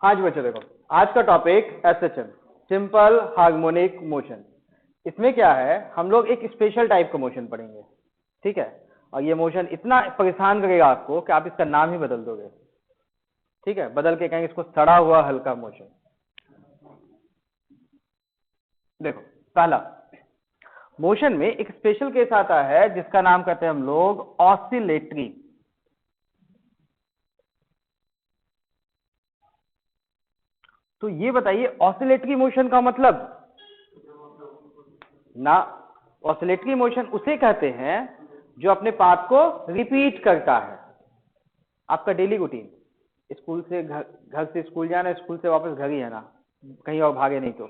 आज बच्चों देखो, आज का topic SHM, simple harmonic motion. इसमें क्या है, हम लोग एक स्पेशल टाइप का मोशन पढ़ेंगे, ठीक है। और ये मोशन इतना परेशान करेगा आपको कि आप इसका नाम ही बदल दोगे, ठीक है। बदल के कहेंगे इसको सड़ा हुआ हल्का मोशन। देखो, पहला मोशन में एक स्पेशल केस आता है जिसका नाम कहते हैं हम लोग ऑसिलेटरी। तो ये बताइए ऑसिलेटरी मोशन का मतलब ना। ऑसिलेटरी मोशन उसे कहते हैं जो अपने पाथ को रिपीट करता है। आपका डेली रूटीन, स्कूल से घर से स्कूल जाना, स्कूल से वापस घर ही है ना, कहीं और भागे नहीं तो,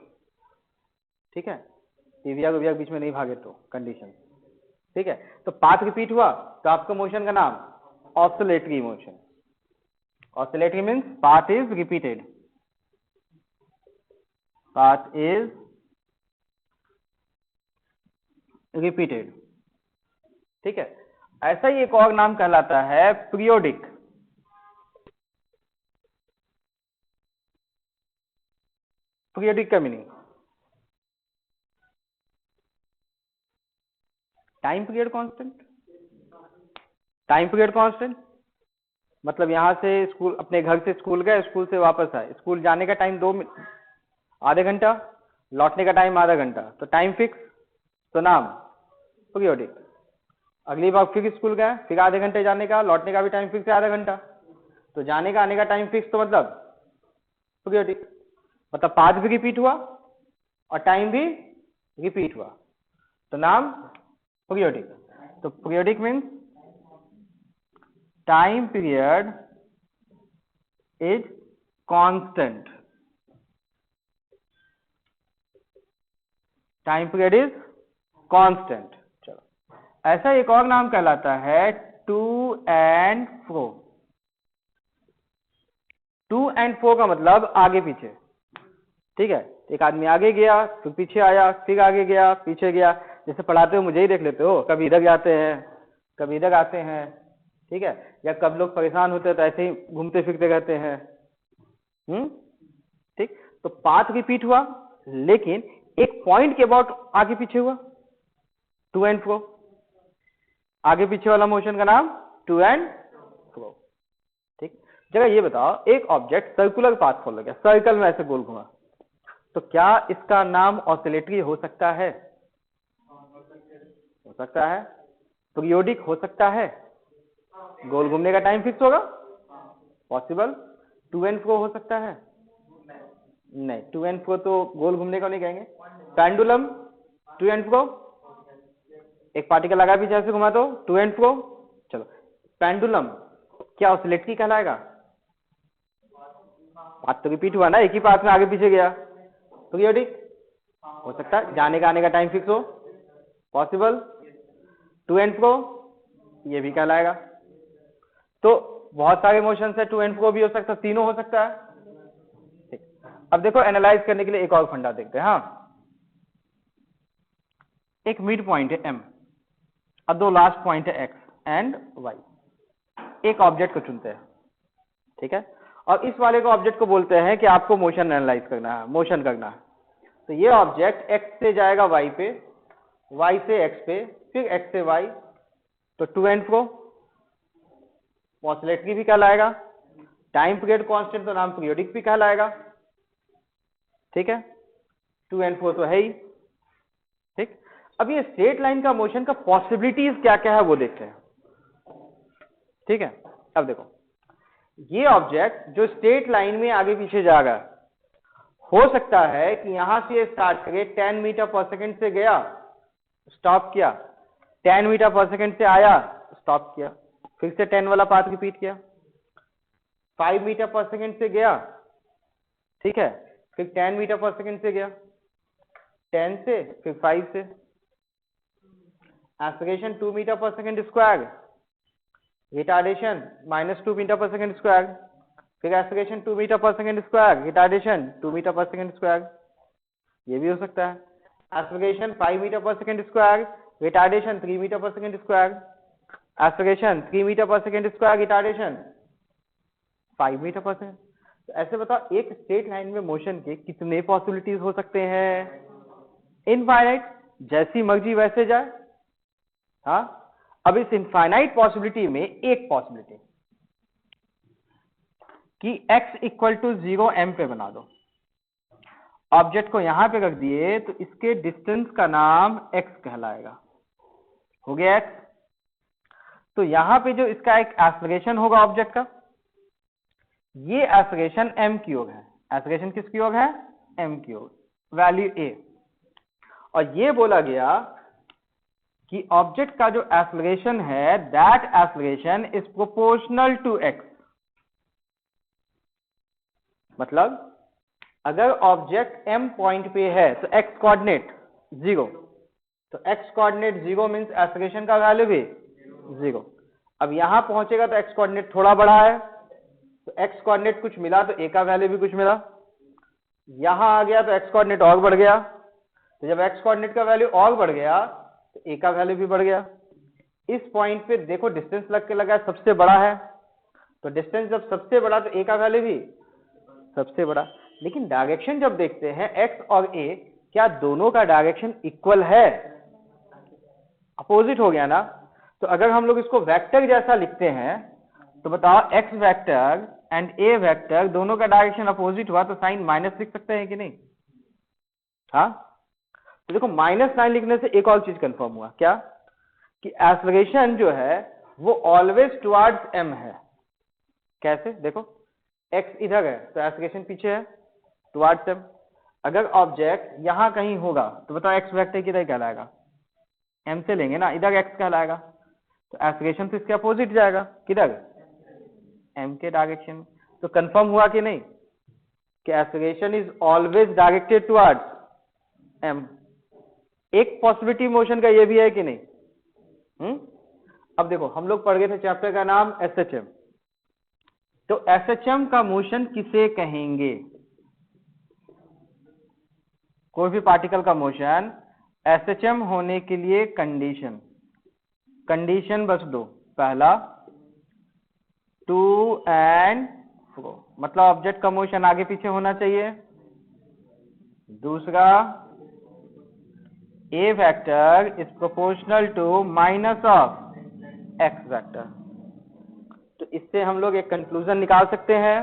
ठीक है। टीवीआर बीच में नहीं भागे तो कंडीशन, ठीक है। तो पाथ रिपीट हुआ तो आपका मोशन का नाम oscillatory motion. Oscillatory means path is repeated, path is repeated, ठीक है। ऐसा ही एक और नाम कहलाता है पीरियोडिक। पीरियोडिक का meaning time period constant. Time period constant मतलब यहां से स्कूल, अपने घर से स्कूल गए, स्कूल से वापस आए, स्कूल जाने का टाइम आधे घंटा, लौटने का टाइम आधा घंटा, तो टाइम फिक्स, तो नाम पीरियोडिक। अगली बार फिर स्कूल गए, फिर आधे घंटे जाने का, लौटने का भी टाइम फिक्स है आधा घंटा, तो जाने का आने का टाइम फिक्स, तो मतलब पीरियोडिक। मतलब पाथ भी रिपीट हुआ और टाइम भी रिपीट हुआ, तो नाम पीरियोडिक। तो periodic means time period is constant. Time period is constant. चलो, ऐसा एक और नाम कहलाता है to and fro. To and fro का मतलब आगे पीछे, ठीक है। एक आदमी आगे गया, फिर पीछे आया, फिर आगे गया, पीछे गया। जैसे पढ़ाते हो मुझे ही देख लेते हो, कभी इधर जाते हैं, कभी इधर आते हैं, ठीक है। या कब लोग परेशान होते हैं तो ऐसे ही घूमते फिरते रहते हैं, ठीक। तो पाथ रिपीट हुआ लेकिन एक पॉइंट के अबाउट आगे पीछे हुआ, टू एंड फ्रो। आगे पीछे वाला मोशन का नाम टू एंड फ्रो, ठीक। जगह ये बताओ, एक ऑब्जेक्ट सर्कुलर पाथ फॉलो किया, सर्कल में ऐसे गोल घुमा, तो क्या इसका नाम ऑसिलेटरी हो सकता है? हो सकता है। पीरियोडिक हो सकता है। गोल घूमने का टाइम फिक्स होगा, पॉसिबल। टू एंड फ्रो हो सकता है? नहीं, टू एंड फ्रो तो गोल घूमने को नहीं कहेंगे। पेंडुलम टू एंड फ्रो, एक पार्टिकल लगा पीछे ऐसे घुमा तो टू एंड फ्रो। चलो, पेंडुलम क्या ऑसिलेटरी कहलाएगा? पाथ तो रिपीट हुआ ना, एक ही पाथ में आगे पीछे गया, पीरियोडिक हो सकता है। जाने का आने का टाइम फिक्स हो, पॉसिबल। टू एंड फ्रो ये भी कहलाएगा। तो बहुत सारे मोशन है, टू एंड फ्रो भी हो सकता है, तीनों हो सकता है, ठीक। अब देखो, एनालाइज करने के लिए एक और फंडा देखते हैं। हाँ, एक मिड पॉइंट है एम और दो लास्ट पॉइंट है एक्स एंड वाई। एक ऑब्जेक्ट को चुनते हैं, ठीक है। और इस वाले को ऑब्जेक्ट को बोलते हैं कि आपको मोशन एनालाइज करना है, मोशन करना है। तो ये ऑब्जेक्ट एक्स से जाएगा वाई पे, वाई से एक्स पे, फिर एक्स से वाई, तो टू एंड फ्रो ऑसिलेटरी भी कहलाएगा। टाइम पीरियड कांस्टेंट तो नाम पीरियोडिक भी कहलाएगा, ठीक है। टू एंड फ्रो तो है ही, ठीक। अब ये स्ट्रेट लाइन का मोशन का पॉसिबिलिटीज क्या क्या है वो देखते हैं, ठीक है। अब देखो, ये ऑब्जेक्ट जो स्ट्रेट लाइन में आगे पीछे जाएगा, हो सकता है कि यहां से स्टार्ट करे 10 मीटर पर सेकंड से गया, स्टॉप किया, 10 मीटर पर सेकंड से आया, स्टॉप किया, फिर से 10 वाला पाथ रिपीट किया, 5 मीटर पर सेकंड से गया, ठीक है, फिर 10 मीटर पर सेकंड से गया, 10 से फिर 5 से। एक्सेलरेशन 2 मीटर पर सेकंड स्क्वायर, रिटार्डेशन -2 मीटर पर सेकंड स्क्वायर, फिर एक्सेलरेशन 2 मीटर पर सेकंड स्क्वायर, रिटार्डेशन 2 मीटर पर सेकंड स्क्वायर, ये भी हो सकता है। एक्सेलरेशन 5 मीटर पर सेकंड स्क्वायर, रिटार्डेशन 3 मीटर पर सेकंड स्क्वायर, एक्सेलरेशन 3 मीटर पर सेकंड स्क्वायर, रिटार्डेशन 5 मीटर पर सेकंड। तो ऐसे बताओ एक स्ट्रेट लाइन में मोशन के कितने पॉसिबिलिटीज हो सकते हैं? इनफाइनाइट, जैसी मर्जी वैसे जाए। हाँ, अब इस इनफाइनाइट पॉसिबिलिटी में एक पॉसिबिलिटी कि x इक्वल टू 0 m पे बना दो। ऑब्जेक्ट को यहां पे रख दिए तो इसके डिस्टेंस का नाम x कहलाएगा। हो गया x। तो यहां पे जो इसका एक एक्सेलरेशन होगा ऑब्जेक्ट का, ये एक्सेलरेशन m की ओर है। एक्सेलरेशन किसकी ओर है? m की ओर, वैल्यू a। और ये बोला गया कि ऑब्जेक्ट का जो एक्सेलरेशन है, that acceleration is proportional to x। मतलब अगर ऑब्जेक्ट m पॉइंट पे है तो x कोऑर्डिनेट 0, तो x कोऑर्डिनेट 0 मींस एक्सेलरेशन का वैल्यू भी 0। अब यहां पहुंचेगा तो x कोऑर्डिनेट थोड़ा बड़ा है, तो x कोऑर्डिनेट कुछ मिला तो a का वैल्यू भी कुछ मिला। यहां आ गया तो x कोऑर्डिनेट और बढ़ गया, तो जब x कोऑर्डिनेट का वैल्यू और बढ़ गया तो a का वैल्यू भी बढ़ गया। इस पॉइंट पे देखो डिस्टेंस लग के लगा सबसे बड़ा है, तो डिस्टेंस जब सबसे बड़ा तो a का वैल्यू भी सबसे बड़ा। लेकिन डायरेक्शन जब देखते हैं x और a, क्या दोनों का डायरेक्शन इक्वल है? अपोजिट हो गया ना। तो अगर हम लोग इसको वेक्टर जैसा लिखते हैं तो बताओ x vector and a vector दोनों का डायरेक्शन अपोजिट हुआ तो साइन माइनस लिख सकते हैं कि नहीं? हाँ, तो देखो माइनस साइन लिखने से एक और चीज कंफर्म हुआ, क्या? कि एक्सेलरेशन जो है वो ऑलवेज टुवर्ड्स m है। कैसे? देखो x इधर है तो एक्सेलरेशन पीछे है, टुवर्ड्स m। अगर ऑब्जेक्ट यहां कहीं होगा तो बताओ x वेक्टर किधर कहलाएगा? m से लेंगे ना, इधर x कहलाएगा, तो एक्सेलरेशन तो इसके अपोजिट जाएगा, किधर? m के डायरेक्शन। तो कंफर्म हुआ कि नहीं कि acceleration is always directed towards m। एक पॉसिबिलिटी मोशन का ये भी है कि नहीं? अब देखो हम लोग पढ़ गए थे चैप्टर का नाम SHM। तो SHM का मोशन किसे कहेंगे? कोई भी पार्टिकल का मोशन SHM होने के लिए कंडीशन बस दो। पहला टू एंड फ्रो, मतलब ऑब्जेक्ट का मोशन आगे पीछे होना चाहिए। दूसरा a vector is proportional to minus of x vector. तो इससे हम लोग एक कंक्लूजन निकाल सकते हैं,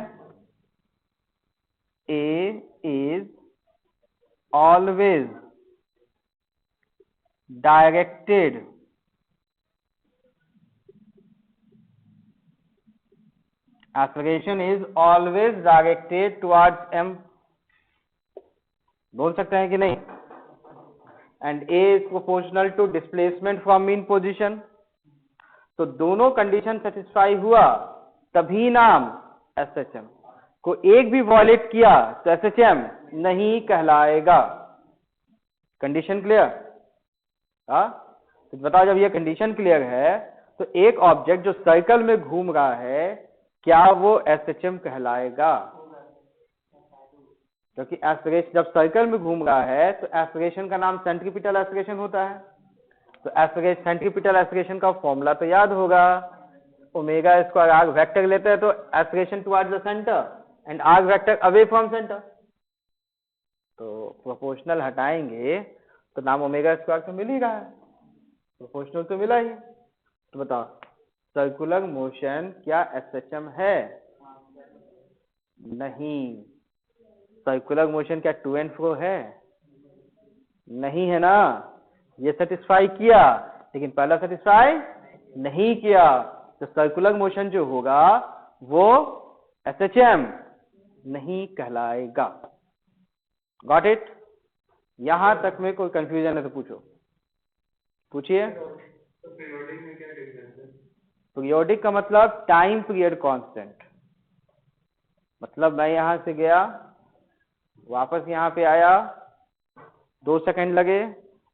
a is always directed acceleration is always directed towards m। बोल सकते हैं कि नहीं? And a is proportional to displacement from mean position. तो दोनों कंडीशन सेटिस्फाई हुआ तभी नाम SHM। को एक भी वॉयलेट किया तो SHM नहीं कहलाएगा। Condition clear? हाँ, तो बताओ जब ये कंडीशन क्लियर है तो एक ऑब्जेक्ट जो सर्कल में घूम रहा है क्या वो SHM कहलाएगा? क्योंकि एक्सेलरेशन जब सर्कल में घूम रहा है तो एक्सेलरेशन का नाम सेंट्रीपिटल एक्सेलरेशन होता है। तो एक्सेलरेशन, सेंट्रीपिटल एक्सेलरेशन का फॉर्मूला तो याद होगा, ओमेगा स्क्वायर आर वेक्टर लेते हैं तो acceleration towards the centre and R vector away from centre. तो प्रोपोर्शनल हटाएंगे तो नाम ओमेगा स्क्वायर तो मिल ही रहा है, प्रोपोर्शनल तो मिला ही। तो बताओ सर्कुलर मोशन क्या SHM है? नहीं। सर्कुलर मोशन क्या टू एंड फ्रो है? नहीं है ना। ये सेटिस्फाई किया लेकिन पहला सेटिस्फाई नहीं किया, तो सर्कुलर मोशन जो होगा वो SHM नहीं कहलाएगा। Got it? यहां तक में कोई कंफ्यूजन है तो पूछो, पूछिए। पीरियोडिक का मतलब टाइम पीरियड कांस्टेंट। मतलब मैं यहां से गया, वापस यहां पे आया, 2 सेकंड लगे,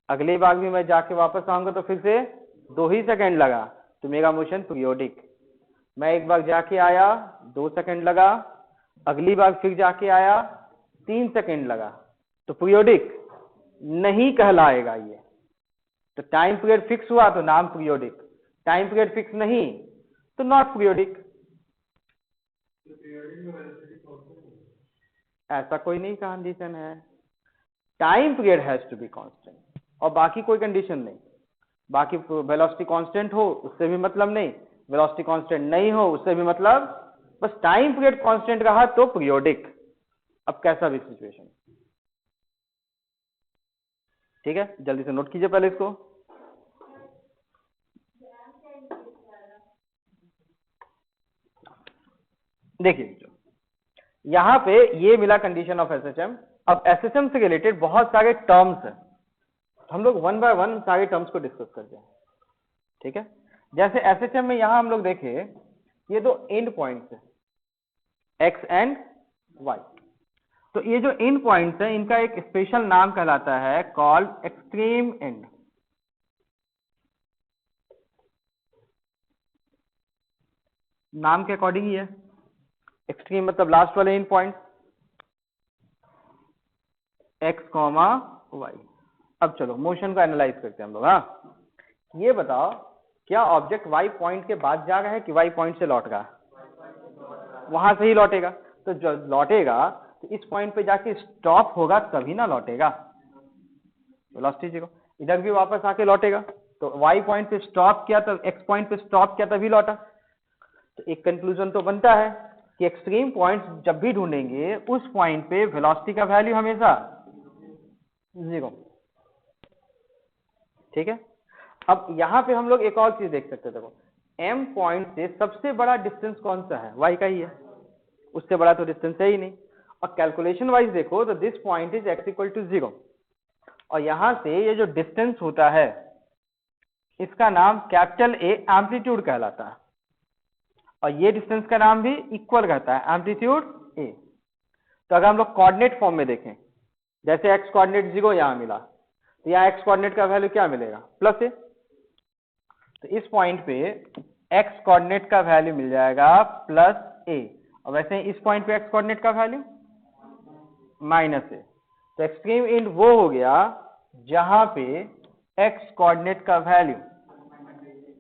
अगली बार भी मैं जाके वापस आऊंगा तो फिर से 2 ही सेकंड लगा, तो मेरा मोशन पीरियोडिक। मैं एक बार जाके आया, 2 सेकंड लगा, अगली बार फिर जाके आया, 3 सेकंड लगा, तो पीरियोडिक नहीं कहलाएगा ये। तो टाइम पीरियड फिक्स हुआ तो नाम पीरियोडिक, टाइम पीरियड फिक्स नहीं तो नॉट पीरियोडिक। ऐसा कोई नहीं कंडीशन है, time period has to be constant और बाकी कोई कंडीशन नहीं। बाकी वेलोसिटी कांस्टेंट हो उससे भी मतलब नहीं, वेलोसिटी कांस्टेंट नहीं हो उससे भी मतलब, बस टाइम पीरियड कांस्टेंट रहा तो पीरियोडिक। अब कैसा भी सिचुएशन, ठीक है, जल्दी से नोट कीजिए पहले इसको। देखिए यहां पे ये मिला कंडीशन ऑफ एसएचएम। अब एसएचएम से रिलेटेड बहुत सारे टर्म्स हैं, हम लोग वन बाय वन सारे टर्म्स को डिस्कस करते हैं, ठीक है। जैसे एसएचएम में यहां हम लोग देखें ये दो एंड पॉइंट्स है एक्स एंड वाई, तो ये जो एंड पॉइंट्स है इनका एक स्पेशल नाम कहलाता है कॉल्ड एक्सट्रीम एंड। नाम के अकॉर्डिंग ही है, एक्सट्रीम मतलब लास्ट वाले end point X comma Y. अब चलो मोशन को एनालाइज करते हैं हम लोग। हाँ, ये बताओ क्या ऑब्जेक्ट वाई पॉइंट के बाद जा रहा है कि वाई पॉइंट से लौट रहा है? वहां से ही लौटेगा, तो जो लौटेगा तो इस पॉइंट पे जाके स्टॉप होगा तभी ना लौटेगा, वेलोसिटी जीरो। इधर भी वापस आके लौटेगा, तो वाई पॉइंट पे स्टॉप किया तब एक्स पॉइंट पे स्टॉप किया तभी लौटा। तो एक कंक्लूजन तो बनता है कि एक्सट्रीम पॉइंट जब भी ढूंढेंगे उस पॉइंट पे वेलोसिटी का वैल्यू हमेशा जीरो, ठीक है। अब यहां पे हम लोग एक और चीज देख सकते हैं, देखो एम पॉइंट से सबसे बड़ा डिस्टेंस कौन सा है? वाई का ही है, उससे बड़ा तो डिस्टेंस है ही नहीं। और कैलकुलेशन वाइज देखो तो this point is X equal to zero, और यहां से ये जो डिस्टेंस होता है इसका नाम कैपिटल ए एम्पलीट्यूड कहलाता है, और ये डिस्टेंस का नाम भी इक्वल रहता है एम्पलीट्यूड ए। तो अगर हम लोग कोऑर्डिनेट फॉर्म में देखें, जैसे एक्स कोऑर्डिनेट जीरो यहां मिला, तो यहाँ एक्स कोऑर्डिनेट का वैल्यू क्या मिलेगा? प्लस ए। तो इस पॉइंट पे एक्स कोऑर्डिनेट का वैल्यू मिल जाएगा प्लस ए, और वैसे ही इस पॉइंट पे एक्स कोऑर्डिनेट का वैल्यू माइनस ए। तो एक्सट्रीम एंड वो हो गया जहां पे एक्स कोऑर्डिनेट का value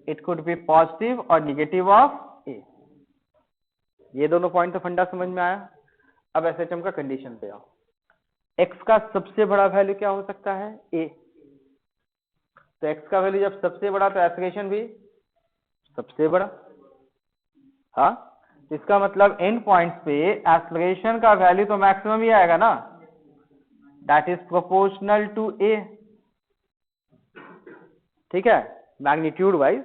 it could B positive और निगेटिव ऑफ ए। ये दोनों पॉइंट तो फंडा समझ में आया। अब एसएचएम का कंडीशन पे आओ, एक्स का सबसे बड़ा वैल्यू क्या हो सकता है? ए। तो एक्स का वैल्यू जब सबसे बड़ा तो एक्सेलरेशन भी सबसे बड़ा। हाँ, तो इसका मतलब एंड पॉइंट्स पे एक्सेलरेशन का वैल्यू तो मैक्सिमम ही आएगा ना, दैट इज प्रोपोर्शनल टू ए, ठीक है, मैग्नीट्यूड वाइज,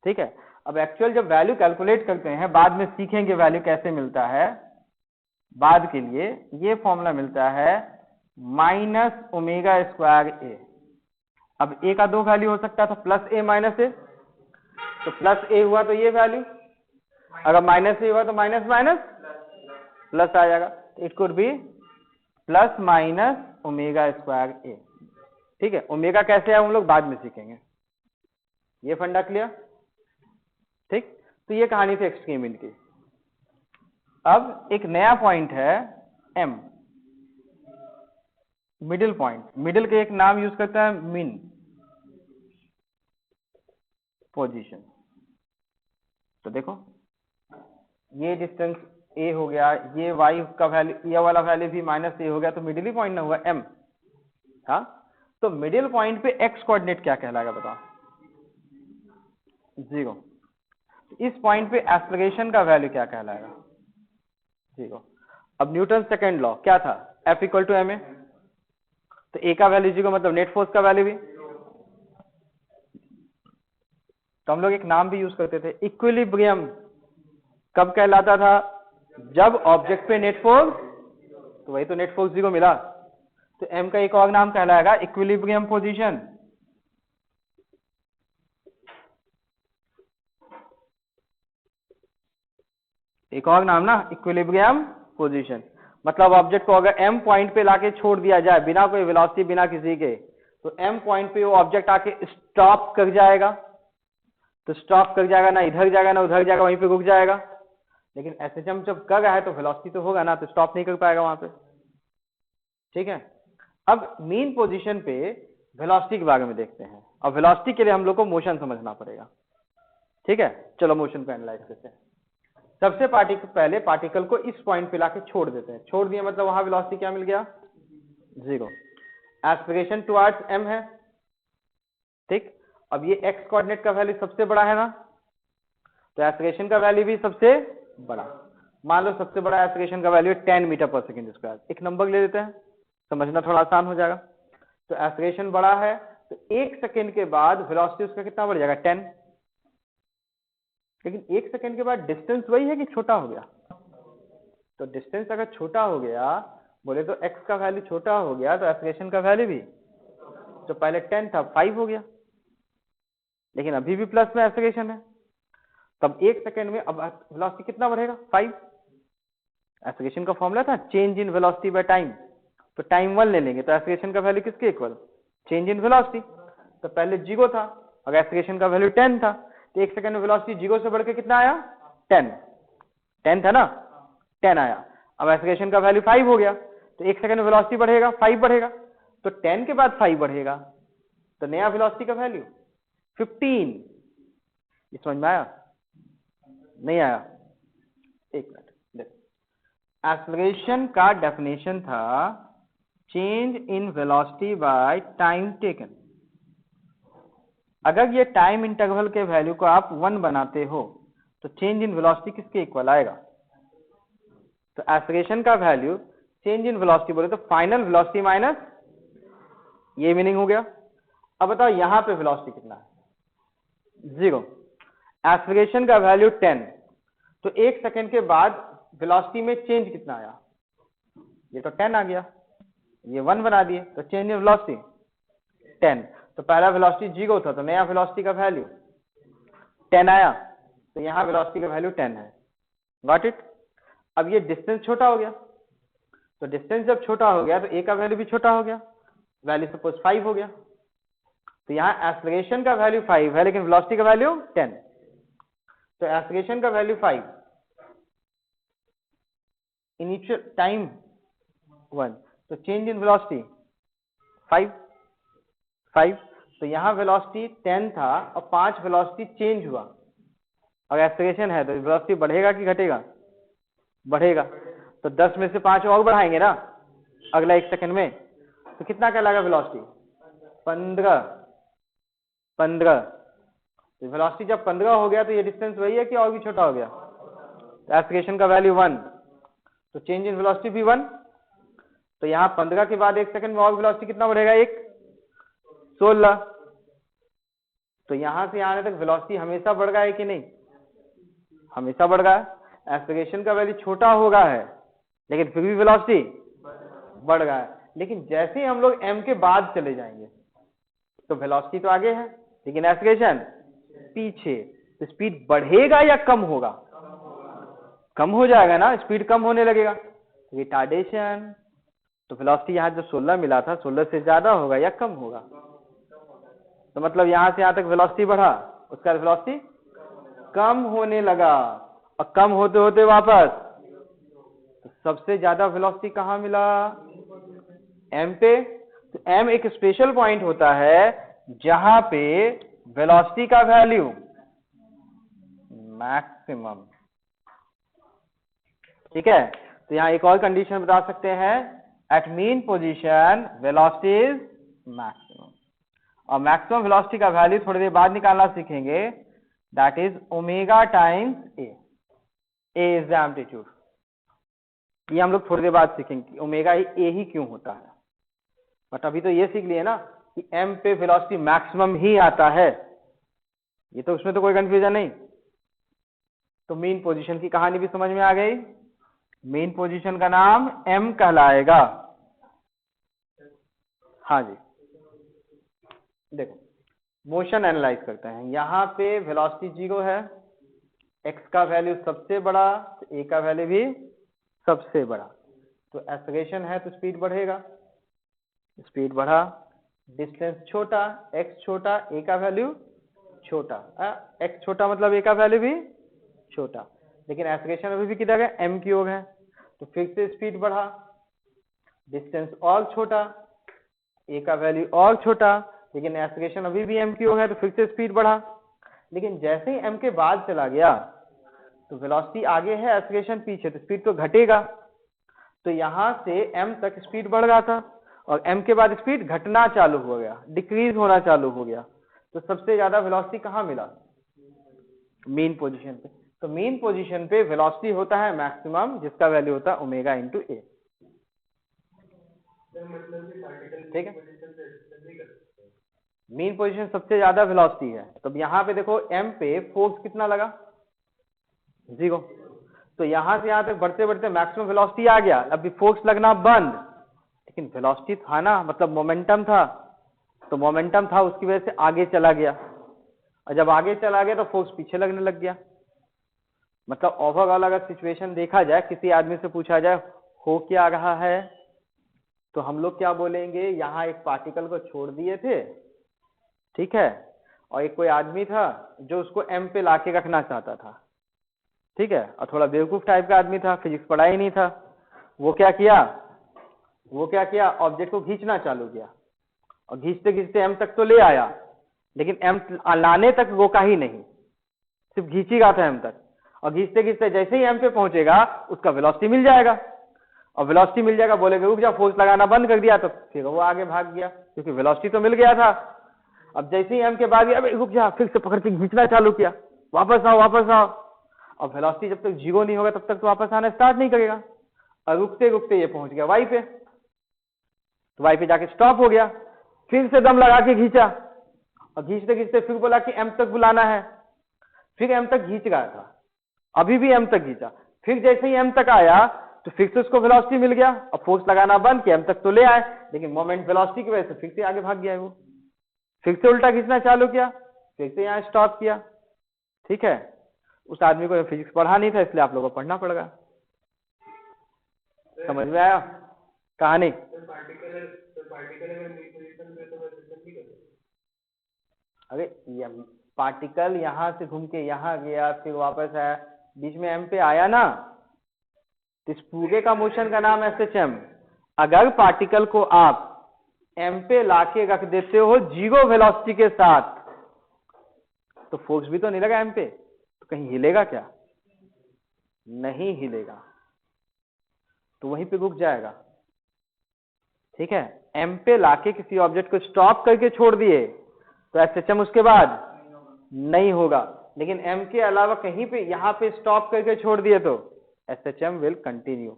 ठीक है। अब एक्चुअल जब वैल्यू कैलकुलेट करते हैं, बाद में सीखेंगे वैल्यू कैसे मिलता है, बाद के लिए ये फॉर्मूला मिलता है माइनस ओमेगा स्क्वायर ए। अब ए का दो वैल्यू हो सकता था, प्लस ए माइनस ए, तो प्लस ए हुआ तो ये वैल्यू, अगर माइनस ए हुआ तो माइनस माइनस प्लस आ जाएगा, it could be plus minus omega square A, ठीक है। ओमेगा कैसे है हम लोग बाद में सीखेंगे, ये फंडा क्लियर, ठीक। तो ये कहानी थी एक्सट्रीम एंड की। अब एक नया पॉइंट है एम, मिडिल पॉइंट। मिडिल के एक नाम यूज करता है मीन पोजीशन। तो देखो ये डिस्टेंस ए हो गया, ये वाई का वैल्यू, ये वाला वैल्यू भी माइनस ए हो गया, तो मिडिल ही पॉइंट ना हुआ एम। हाँ, तो मिडिल पॉइंट पे एक्स कोऑर्डिनेट क्या कहलाएगा बताओ? जीरो। इस पॉइंट पे एक्सेलरेशन का वैल्यू क्या कहलाएगा? जीरो। अब न्यूटन सेकेंड लॉ क्या था? F equal to M A, तो ए का वैल्यू जीरो मतलब नेट फोर्स का वैल्यू भी। तो हम लोग एक नाम भी यूज करते थे, इक्विलिब्रियम कब कहलाता था? जब ऑब्जेक्ट पे नेट फोर्स, तो वही तो नेट फोर्स जीरो मिला, तो एम का एक और नाम कहलाएगा इक्विलिब्रियम पोजीशन। एक और नाम ना इक्विलिब्रियम पोजीशन, मतलब ऑब्जेक्ट को अगर एम पॉइंट पे लाके छोड़ दिया जाए बिना कोई वेलोसिटी, बिना किसी के, तो एम पॉइंट पे वो ऑब्जेक्ट आके स्टॉप कर जाएगा। तो स्टॉप कर जाएगा, ना इधर जाएगा ना उधर जाएगा, वहीं पे रुक जाएगा। लेकिन एसएचएम जब कर रहा है तो वेलोसिटी तो होगा ना, तो स्टॉप नहीं कर पाएगा वहां पे, ठीक है। अब मीन पोजीशन पे वेलोसिटी के बारे में देखते हैं, और वेलोसिटी के लिए हम लोग को मोशन समझना पड़ेगा, ठीक है। चलो मोशन को एनालाइज करते हैं। सबसे पहले पार्टिकल को इस पॉइंट पे लाके छोड़ देते हैं, छोड़ दिया मतलब वहां वेलोसिटी क्या मिल गया, 0। एस्पिरेशन टुवर्ड्स m है, ठीक। अब ये x कोऑर्डिनेट का वैल्यू सबसे बड़ा है ना, तो एस्पिरेशन का वैल्यू भी सबसे बड़ा। मान लो सबसे बड़ा एस्पिरेशन का वैल्यू 10 मीटर पर सेकेंड स्क्वायर, एक नंबर ले लेते हैं, समझना थोड़ा आसान हो जाएगा। तो एस्पिरेशन बड़ा है तो 1 सेकेंड के बाद वेलोसिटी उसका कितना बढ़ जाएगा, 10। लेकिन 1 सेकेंड के बाद डिस्टेंस वही है कि छोटा हो गया, तो डिस्टेंस अगर छोटा हो गया, बोले तो x का वैल्यू छोटा हो गया तो एस्पिरेशन का वैल्यू भी, तो पहले 10 था 5 हो गया, लेकिन अभी भी प्लस में एस्पिरेशन है, तब 1 सेकेंड में अब वेलोसिटी कितना बढ़ेगा, 5। एस्पिरेशन का फॉर्मूला था change in velocity by time, तो टाइम 1 ले लेंगे तो एस्पिरेशन का वैल्यू किसके इक्वल, चेंज इन वेलोसिटी। तो पहले 0 था, अगर एस्पिरेशन का वैल्यू 10 था, तो 1 सेकेंड में वेलोसिटी 0 से बढ़ के कितना आया, 10 था ना, 10 आया। अब एस्पिरेशन का वैल्यू 5 हो गया, तो 1 सेकेंड में वेलोसिटी बढ़ेगा, 5 बढ़ेगा, तो 10 के बाद 5 बढ़ेगा, तो नया वेलोसिटी का वैल्यू 15। समझ में आया, नहीं आया, एक मिनट देखो। एक्सेलरेशन का डेफिनेशन था change in velocity by time taken. अगर ये टाइम इंटरवल के वैल्यू को आप 1 बनाते हो तो चेंज इन वेलोसिटी किसके इक्वल आएगा, तो एक्सेलरेशन का वैल्यू चेंज इन वेलोसिटी बोले तो फाइनल वेलोसिटी माइनस, ये मीनिंग हो गया। अब बताओ यहां पे वेलोसिटी कितना है, 0। एक्सेलरेशन का वैल्यू 10, तो 1 सेकेंड के बाद वेलोसिटी में चेंज कितना आया, ये तो 10 आ गया, ये 1 बना दिए, तो चेंज इन वेलोसिटी 10। तो पहला वेलोसिटी 0 था, तो नया वेलोसिटी का वैल्यू 10 आया, तो यहां वेलोसिटी का वैल्यू 10 है। Got it. अब ये डिस्टेंस छोटा हो गया, तो डिस्टेंस जब छोटा हो गया तो ए का वैल्यू भी छोटा हो गया, वैल्यू सपोज 5 हो गया, तो यहाँ एक्सेलरेशन का वैल्यू 5 है लेकिन वेलोसिटी का वैल्यू 10। तो एक्सेलरेशन का वैल्यू 5, इनिशियल टाइम 1, तो चेंज इन वेलोसिटी 5। तो यहाँ वेलोसिटी 10 था और 5 वेलोसिटी चेंज हुआ, और एक्सेलरेशन है तो वेलोसिटी बढ़ेगा कि घटेगा, बढ़ेगा। तो 10 में से 5 और बढ़ाएंगे ना अगला 1 सेकंड में, तो कितना कहलाएगा वेलोसिटी, 15। तो वेलोसिटी जब 15 हो गया तो ये डिस्टेंस वही है कि और भी छोटा हो गया, तो एक्सेलरेशन का वैल्यू 1, तो चेंज इन वेलोसिटी भी 1। तो यहाँ 15 के बाद 1 सेकंड में और वेलोसिटी कितना बढ़ेगा, 16। तो यहां से आने तक वेलोसिटी हमेशा बढ़ गया है कि नहीं, हमेशा बढ़ गया है। एक्सेलरेशन का वैल्यू छोटा होगा है लेकिन फिर भी वेलोसिटी बढ़ गया है, लेकिन जैसे ही हम लोग m के बाद चले जाएंगे तो वेलोसिटी तो आगे है लेकिन एक्सेलरेशन पीछे, तो स्पीड बढ़ेगा या कम होगा, कम हो जाएगा ना, स्पीड कम होने लगेगा, रिटार्डेशन। तो वेलोसिटी यहाँ जो 16 मिला था 16 से ज्यादा होगा या कम होगा, तो मतलब यहां से यहां तक वेलोसिटी बढ़ा, उसका वेलोसिटी कम होने लगा, और कम होते होते वापस, तो सबसे ज्यादा वेलोसिटी कहां मिला, m पे। तो m एक स्पेशल पॉइंट होता है जहां पे वेलोसिटी का वैल्यू मैक्सिमम, ठीक है। तो यहां एक और कंडीशन बता सकते हैं, at mean position velocity is maximum, और मैक्सिमम वेलोसिटी का वैल्यू थोड़ी देर बाद निकालना सीखेंगे, that is omega times A is the amplitude. ये हम लोग थोड़ी देर बाद सीखेंगे ओमेगा ए ही क्यों होता है, बट अभी तो ये सीख लिए ना कि m पे वेलोसिटी मैक्सिमम ही आता है, ये तो उसमें तो कोई कंफ्यूजन नहीं। तो मेन पोजीशन की कहानी भी समझ में आ गई, मेन पोजीशन का नाम m कहलाएगा। हाँ जी, देखो मोशन एनालाइज करते हैं, यहाँ पे वेलोसिटी 0 है, x का वैल्यू सबसे बड़ा तो a का वैल्यू भी सबसे बड़ा, तो एक्सेलरेशन है तो स्पीड बढ़ेगा, स्पीड बढ़ा, डिस्टेंस छोटा, x छोटा, a का वैल्यू छोटा, x छोटा मतलब a का वैल्यू भी छोटा, लेकिन एक्सेलरेशन अभी भी कितना है, m क्यूब है, तो फिर से स्पीड बढ़ा, डिस्टेंस और छोटा, a का वैल्यू और छोटा, लेकिन एक्सेलरेशन अभी भी m क्यूब है, तो फिर से स्पीड बढ़ा, लेकिन जैसे ही m के बाद चला गया तो वेलोसिटी आगे है, एक्सेलरेशन पीछे, तो स्पीड तो घटेगा। तो यहां से m तक स्पीड बढ़ रहा था और m के बाद स्पीड घटना चालू हो गया, डिक्रीज होना चालू हो गया। तो सबसे ज्यादा वेलोसिटी कहाँ मिला? मीन पोजीशन पे। तो मीन पोजीशन पे वेलोसिटी होता है मैक्सिमम, जिसका वैल्यू होता है ओमेगा इंटू ए। ठीक है, मीन पोजीशन सबसे ज्यादा वेलोसिटी है। तो यहाँ पे देखो m पे फोर्स कितना लगा? 0। तो यहां से यहां तक बढ़ते बढ़ते मैक्सिमम वेलोसिटी आ गया, अभी फोर्स लगना बंद, लेकिन वेलोसिटी था ना, मतलब मोमेंटम था, तो मोमेंटम था उसकी वजह से आगे चला गया, और जब आगे चला गया तो फोर्स पीछे लगने लग गया। मतलब ओवरऑल अगर सिचुएशन देखा जाए, किसी आदमी से पूछा जाए हो क्या रहा है, तो हम लोग क्या बोलेंगे? यहाँ एक पार्टिकल को छोड़ दिए थे, ठीक है, और एक कोई आदमी था जो उसको m पे लाके रखना चाहता था, ठीक है, और थोड़ा बेवकूफ टाइप का आदमी था, फिजिक्स पढ़ा ही नहीं था। वो क्या किया? ऑब्जेक्ट को खींचना चालू किया, और खींचते खींचते m तक तो ले आया, लेकिन m लाने तक रोका ही नहीं, सिर्फ खींच ही रहा था m तक, और खींचते खींचते जैसे ही m पे पहुंचेगा उसका वेलोसिटी मिल जाएगा, और वेलोसिटी मिल जाएगा, बोलेगा रुक जा, फोर्स लगाना बंद कर दिया, तो फिर वो आगे भाग गया, क्योंकि वेलोसिटी तो मिल गया था। अब जैसे ही m के बाद रुक जा, फिर से पकड़ के खींचना चालू किया, वापस आओ, और वेलोसिटी जब तक 0 नहीं होगा तब तक तो वापस आना स्टार्ट नहीं करेगा, और रुकते रुकते ये पहुंच गया y पे, तो y पे जाके स्टॉप हो गया, फिर से दम लगा के खींचा, और खींचते खींचते फिर बोला कि m तक बुलाना है, फिर m तक खींच रहा था, अभी भी m तक खींचा, फिर जैसे ही m तक आया तो फिर से उसको वेलोसिटी मिल गया, और फोर्स लगाना बंद किया, m तक तो ले आए, लेकिन मोमेंट वेलोसिटी की वजह से फिर से आगे भाग गया है वो, फिर से उल्टा खींचना चालू किया, फिर से यहाँ स्टॉप किया। ठीक है, उस आदमी को फिजिक्स पढ़ा नहीं था, इसलिए आप लोगों को पढ़ना पड़ेगा। समझ में आया कहानी? अरे पार्टिकल यहाँ से घूम के यहाँ गया, फिर वापस आया, बीच में m पे आया ना, तो इस पूरे का मोशन का नाम SHM। अगर पार्टिकल को आप m पे लाके रख देते हो 0 वेलोसिटी के साथ, तो फोर्स भी तो नहीं लगा m पे, तो कहीं हिलेगा क्या? नहीं हिलेगा, तो वहीं पे रुक जाएगा। ठीक है, m पे लाके किसी ऑब्जेक्ट को स्टॉप करके छोड़ दिए तो SHM उसके बाद नहीं होगा, लेकिन m के अलावा कहीं पे यहाँ पे स्टॉप करके छोड़ दिए तो SHM विल कंटिन्यू,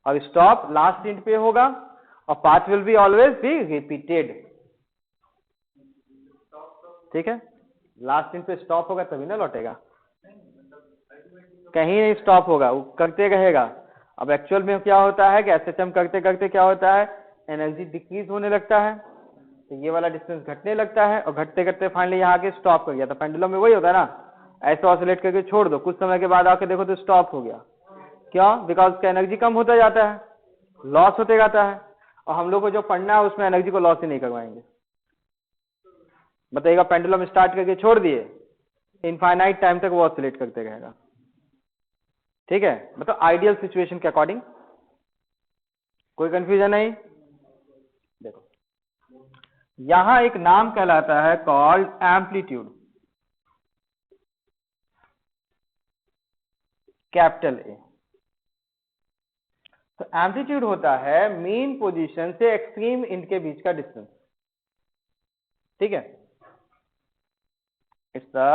और स्टॉप लास्ट इंट पे होगा, और path will be always be repeated. ठीक है, लास्ट इंट पे स्टॉप होगा तभी ना लौटेगा, कहीं नहीं स्टॉप होगा, वो करते रहेगा। अब एक्चुअल में क्या होता है कि SHM करते करते क्या होता है, एनर्जी डिक्रीज होने लगता है, तो ये वाला डिस्टेंस घटने लगता है, और घटते घटते फाइनली यहाँ के स्टॉप कर गया। तो पेंडुलम में वही होता है ना, ऐसे ऑसिलेट करके छोड़ दो, कुछ समय के बाद आके देखो तो स्टॉप हो गया। क्यों? बिकॉज उसका एनर्जी कम होता जाता है, लॉस होते जाता है, और हम लोग को जो पढ़ना है उसमें एनर्जी को लॉस ही नहीं करवाएंगे। बताइएगा, पेंडुलम स्टार्ट करके छोड़ दिए, इनफाइनाइट टाइम तक वो ऑसिलेट करते रहेगा। ठीक है, मतलब आइडियल सिचुएशन के अकॉर्डिंग। कोई कंफ्यूजन नहीं? देखो, यहां एक नाम कहलाता है कॉल्ड एम्पलीट्यूड, कैपिटल ए। तो एम्पलीट्यूड होता है मीन पोजीशन से एक्सट्रीम इंड के बीच का डिस्टेंस। ठीक है, it's the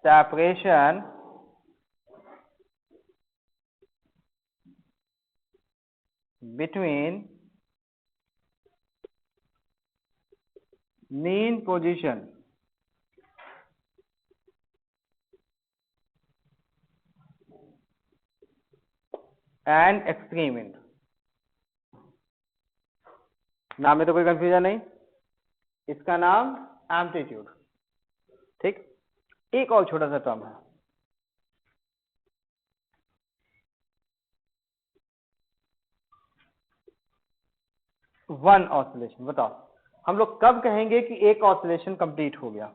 separation between mean position and extreme end। नाम में तो कोई कंफ्यूजन नहीं, इसका नाम एम्पलीट्यूड। ठीक, एक और छोटा सा टर्म है, वन ऑसिलेशन। बताओ, हम लोग कब कहेंगे कि एक ऑसिलेशन कंप्लीट हो गया?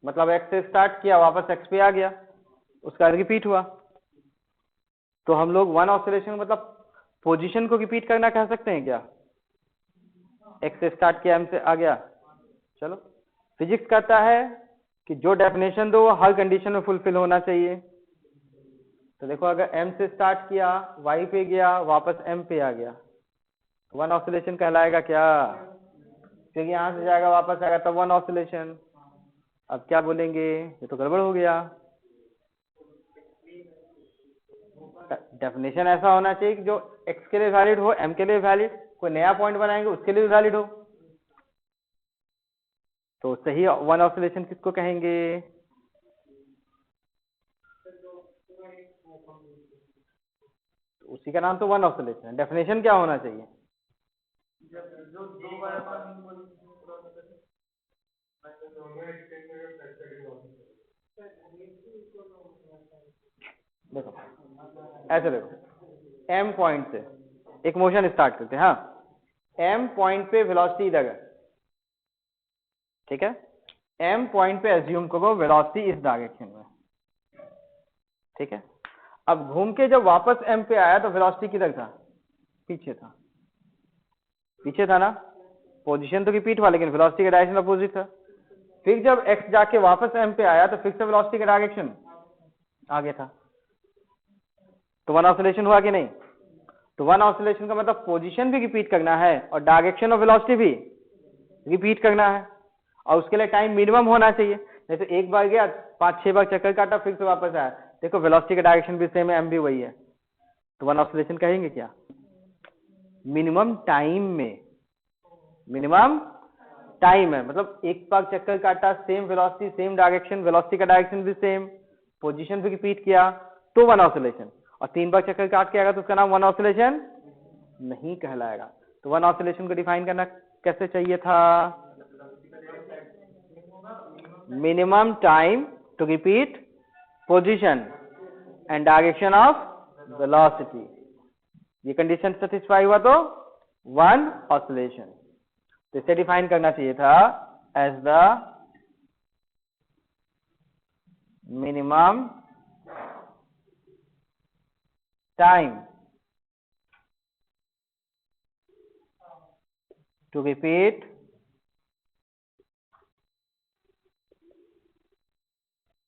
मतलब एक्स से स्टार्ट किया, वापस एक्स पे आ गया, उसका रिपीट हुआ, तो हम लोग वन ऑसिलेशन मतलब पोजीशन को रिपीट करना कह सकते हैं क्या? एक्स से स्टार्ट किया, एम से आ गया। चलो, फिजिक्स कहता है कि जो डेफिनेशन दो वो हर कंडीशन में फुलफिल होना चाहिए। तो देखो अगर m से स्टार्ट किया, y पे गया, वापस m पे आ गया, वन ऑसिलेशन कहलाएगा क्या? क्योंकि यहां से जाएगा वापस आएगा तब वन ऑसिलेशन। अब क्या बोलेंगे, ये तो गड़बड़ हो गया। डेफिनेशन ऐसा होना चाहिए कि जो x के लिए वैलिड हो, m के लिए वैलिड, कोई नया पॉइंट बनाएंगे उसके लिए भी वैलिड हो। तो सही वन ऑसिलेशन किसको कहेंगे? उसी का नाम तो वन ऑसिलेशन है। डेफिनेशन क्या होना चाहिए? देखो ऐसे देखो, m पॉइंट से एक मोशन स्टार्ट करते हैं। हाँ, m पॉइंट पे वेलोसिटी इधर है, ठीक है। m पॉइंट पे एज्यूम करो वेलोसिटी इस डायरेक्शन में, ठीक है। अब घूम के जब वापस m पे आया तो वेलोसिटी किधर था? पीछे था, पीछे था ना। पोजीशन तो रिपीट हुआ लेकिन वेलोसिटी का डायरेक्शन अपोजिट था। फिर जब x जाके वापस m पे आया तो फिर से वेलोसिटी का डायरेक्शन आगे था। तो वन ऑसिलेशन हुआ कि नहीं? तो वन ऑसिलेशन का मतलब पोजीशन भी रिपीट करना है और डायरेक्शन ऑफ वेलोसिटी भी रिपीट करना है, और उसके लिए टाइम मिनिमम होना चाहिए। जैसे एक बार गया, 5-6 बार चक्कर काटा, फिर से वापस आया, देखो वेलोसिटी का डायरेक्शन भी सेम है, m भी वही है, तो वन ऑसिलेशन कहेंगे क्या? मिनिमम टाइम में, मिनिमम टाइम है, मतलब एक बार चक्कर काटा, same velocity same direction, velocity का डायरेक्शन भी सेम, पोजीशन भी रिपीट किया, तो वन ऑसिलेशन। और 3 बार चक्कर काट के आएगा तो उसका नाम वन ऑसिलेशन नहीं कहलाएगा। तो वन ऑसिलेशन को डिफाइन करना कैसे चाहिए था? Minimum time to repeat position and direction of velocity. ये कंडीशन सेटिस्फाई हुआ तो वन ऑसिलेशन। तो इसे डिफाइन करना चाहिए था as the minimum time to repeat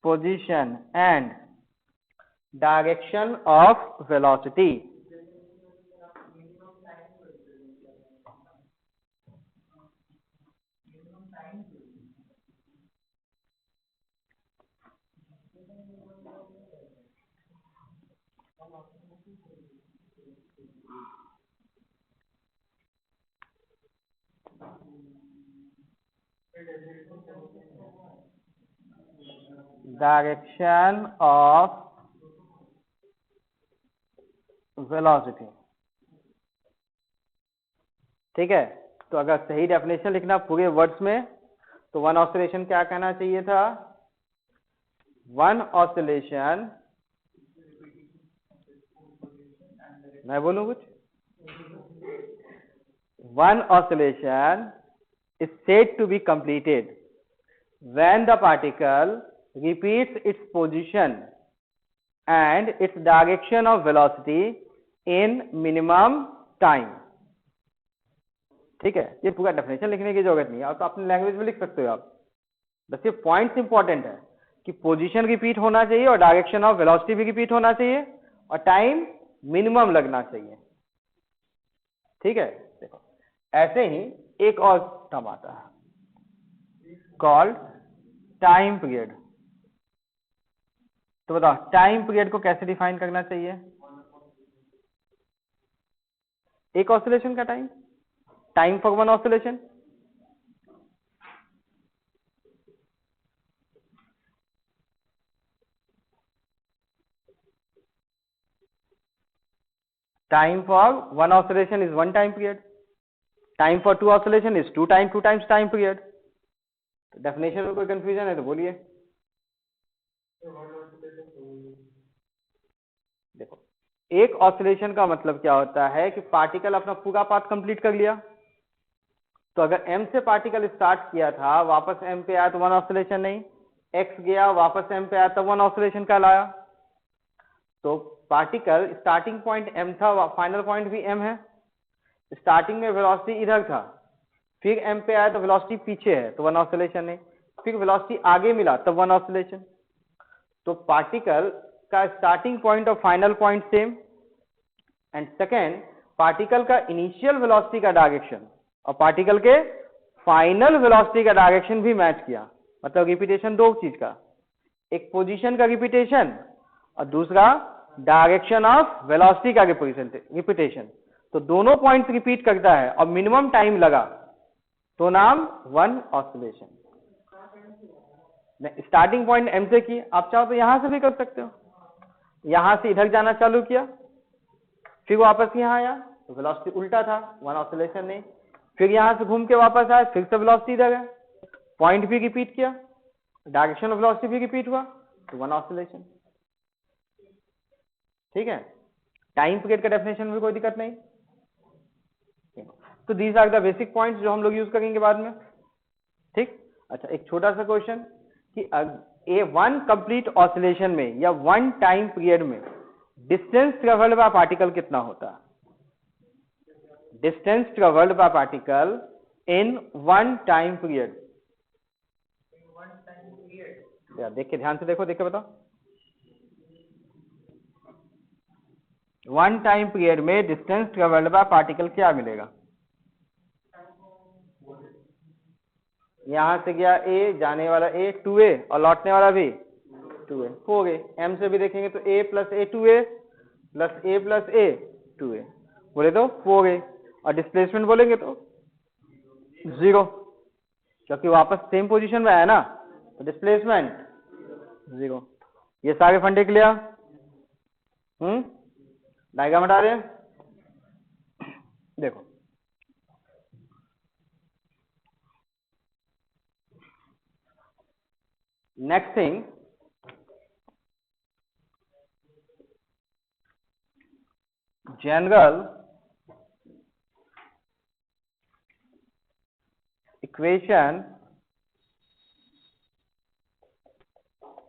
position and direction of velocity. Direction of velocity, ठीक है। तो अगर सही डेफिनेशन लिखना पूरे वर्ड्स में तो वन ऑसिलेशन क्या कहना चाहिए था? वन ऑसिलेशन, मैं बोलूं कुछ? One oscillation is said to be completed when the particle repeats its position and its direction of velocity in minimum time, ठीक है। ये पूरा डेफिनेशन लिखने की जरूरत नहीं है, आप तो अपनी लैंग्वेज में लिख सकते हो आप। बस ये पॉइंट्स इंपॉर्टेंट है कि पोजीशन रिपीट होना चाहिए और डायरेक्शन ऑफ वेलोसिटी भी रिपीट होना चाहिए और टाइम मिनिमम लगना चाहिए, ठीक है। देखो ऐसे ही एक और टर्म आता है कॉल्ड टाइम पीरियड। तो बताओ टाइम पीरियड को कैसे डिफाइन करना चाहिए? एक ऑसिलेशन का time, time for one oscillation. Time for one oscillation is one time period. Time for two oscillation is two times time period. तो डेफिनेशन में कोई कंफ्यूजन है तो बोलिए। देखो एक ऑसिलेशन का मतलब क्या होता है कि पार्टिकल अपना पूरा पाथ कंप्लीट कर लिया। तो अगर m से पार्टिकल स्टार्ट किया था, वापस m पे आया तो वन ऑसिलेशन नहीं, x गया वापस m पे आया तब वन ऑसिलेशन कहलाया। तो पार्टिकल स्टार्टिंग पॉइंट m था, फाइनल पॉइंट भी m है, स्टार्टिंग में वेलोसिटी इधर था, फिर m पे आया तो वेलोसिटी पीछे है तो वन ऑसिलेशन नहीं, फिर वेलोसिटी आगे मिला तब वन ऑसिलेशन। तो पार्टिकल का स्टार्टिंग पॉइंट और final point same, and second particle का इनिशियल वेलोसिटी का डायरेक्शन और पार्टिकल के फाइनल वेलोसिटी का डायरेक्शन भी मैच किया। मतलब रिपीटेशन दो चीज का, एक पोजीशन का रिपीटेशन और दूसरा डायरेक्शन ऑफ वेलोसिटी का रिपीटेशन। तो दोनों पॉइंट्स रिपीट करता है और मिनिमम टाइम लगा तो नाम one oscillation. Starting point M से की, आप चाहो तो यहां से भी कर सकते हो, यहां से इधर जाना चालू किया फिर वापस यहां आया तो वेलोसिटी उल्टा था, वन ऑसिलेशन नहीं। फिर यहां से घूम के वापस आया फिर से वेलोसिटी इधर है, पॉइंट भी रिपीट किया, डायरेक्शन ऑफ वेलोसिटी भी रिपीट हुआ तो वन ऑसिलेशन। ठीक है, टाइम पीरियड का डेफिनेशन में कोई दिक्कत नहीं। तो these are the basic points जो हम लोग यूज करेंगे बाद में। ठीक, अच्छा एक छोटा सा क्वेश्चन कि ए वन कंप्लीट ऑसिलेशन में या वन टाइम पीरियड में डिस्टेंस ट्रेवल्ड बाय पार्टिकल कितना होता है? Distance travelled by particle in one time period. यार देख के ध्यान से देखो, देख के बताओ। वन टाइम पीरियड में डिस्टेंस ट्रेवल्ड बाय पार्टिकल क्या मिलेगा? यहां से गया ए, जाने वाला ए 2a और लौटने वाला भी 2a, 4a। m से भी देखेंगे तो a plus A 2a plus a plus A 2a, बोले तो 4a। और डिस्प्लेसमेंट बोलेंगे तो 0, क्योंकि वापस सेम पोजीशन में आया ना तो डिस्प्लेसमेंट 0। ये सारे फंडे क्लियर? डायग्राम हटा रहे हैं, देखो next thing, general equation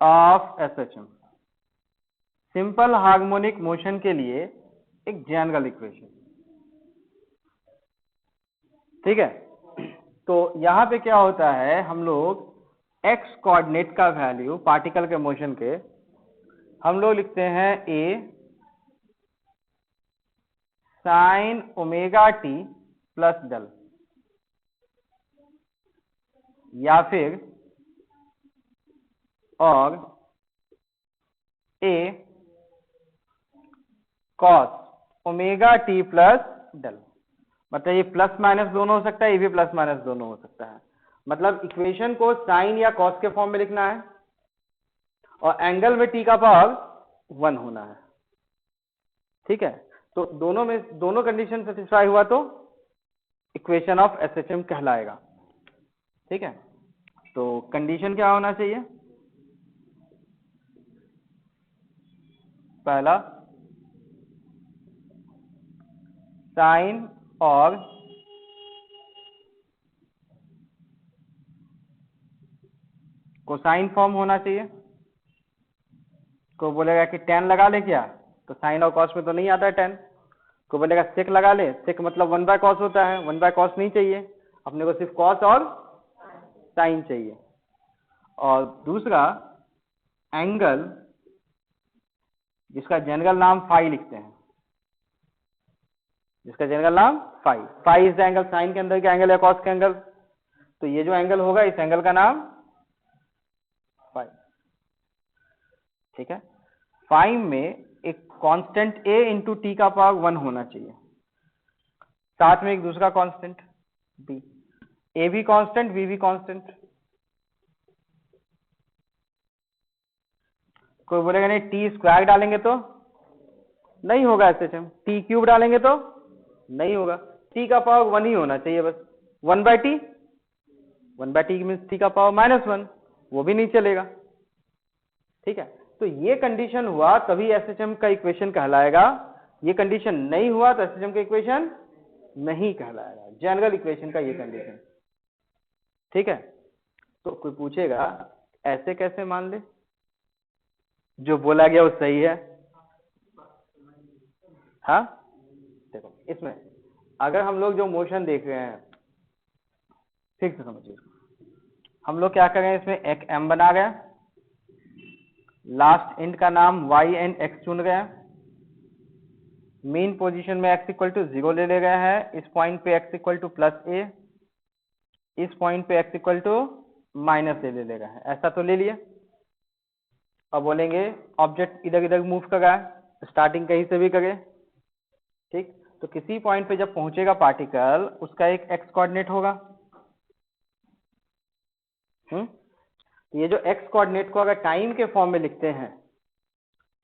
of SHM. Simple harmonic motion के लिए एक जनरल इक्वेशन। ठीक है, तो यहां पे क्या होता है, हम लोग एक्स कोऑर्डिनेट का वैल्यू पार्टिकल के मोशन के हम लोग लिखते हैं A sine omega T plus del, या फिर और A cos omega T plus del. मतलब ये प्लस माइनस दोनों हो सकता है, ये भी प्लस माइनस दोनों हो सकता है। मतलब इक्वेशन को साइन या कॉस के फॉर्म में लिखना है और एंगल में टी का पावर 1 होना है। ठीक है, तो दोनों में दोनों कंडीशन सेटिस्फाई हुआ तो इक्वेशन ऑफ एसएचएम कहलाएगा। ठीक है, तो कंडीशन क्या होना चाहिए? पहला साइन और कोसाइन फॉर्म होना चाहिए। को बोलेगा कि tan लगा ले क्या, तो साइन और कॉस में तो नहीं आता है tan। को बोलेगा सेक लगा ले, सेक मतलब 1/cos होता है, 1/cos नहीं चाहिए, अपने को सिर्फ कॉस और साइन चाहिए। और दूसरा एंगल, जिसका जनरल नाम फाई लिखते हैं, जिसका जनरल नाम phi. Phi is the angle, sine के अंदर का एंगल या कॉस का एंगल, तो ये जो एंगल होगा इस एंगल का नाम फाई। ठीक है, फाई में एक कांस्टेंट a इंटू टी का पावर 1 होना चाहिए, साथ में एक दूसरा कांस्टेंट b, a भी कांस्टेंट b भी कांस्टेंट। कोई बोलेगा नहीं टी स्क्वायर डालेंगे तो नहीं होगा एसएचएम, टी क्यूब डालेंगे तो नहीं होगा, टी का पावर 1 ही होना चाहिए बस। 1/t, 1/t मीन्स टी का पावर -1, वो भी नहीं चलेगा। ठीक है, तो ये कंडीशन हुआ तभी एसएचएम का इक्वेशन कहलाएगा, ये कंडीशन नहीं हुआ तो एसएचएम का इक्वेशन नहीं कहलाएगा। जनरल इक्वेशन का ये कंडीशन। ठीक है, तो कोई पूछेगा ऐसे कैसे मान ले, जो बोला गया वो सही है? हाँ देखो, इसमें अगर हम लोग जो मोशन देख रहे हैं, ठीक से समझिए, हम लोग क्या करें, इसमें एक m बना गया, लास्ट इंड का नाम y एंड x चुन गया, मीन पोजीशन में x इक्वल टू 0 ले गया है, इस पॉइंट पे x equal to plus a, इस पॉइंट पे x equal to minus a ले गया है, ऐसा तो ले लिए। अब बोलेंगे ऑब्जेक्ट इधर इधर मूव कर रहा है, स्टार्टिंग कहीं से भी करे, ठीक, तो किसी पॉइंट पे जब पहुंचेगा पार्टिकल उसका एक x कोऑर्डिनेट होगा। तो ये जो x कोऑर्डिनेट को अगर टाइम के फॉर्म में लिखते हैं,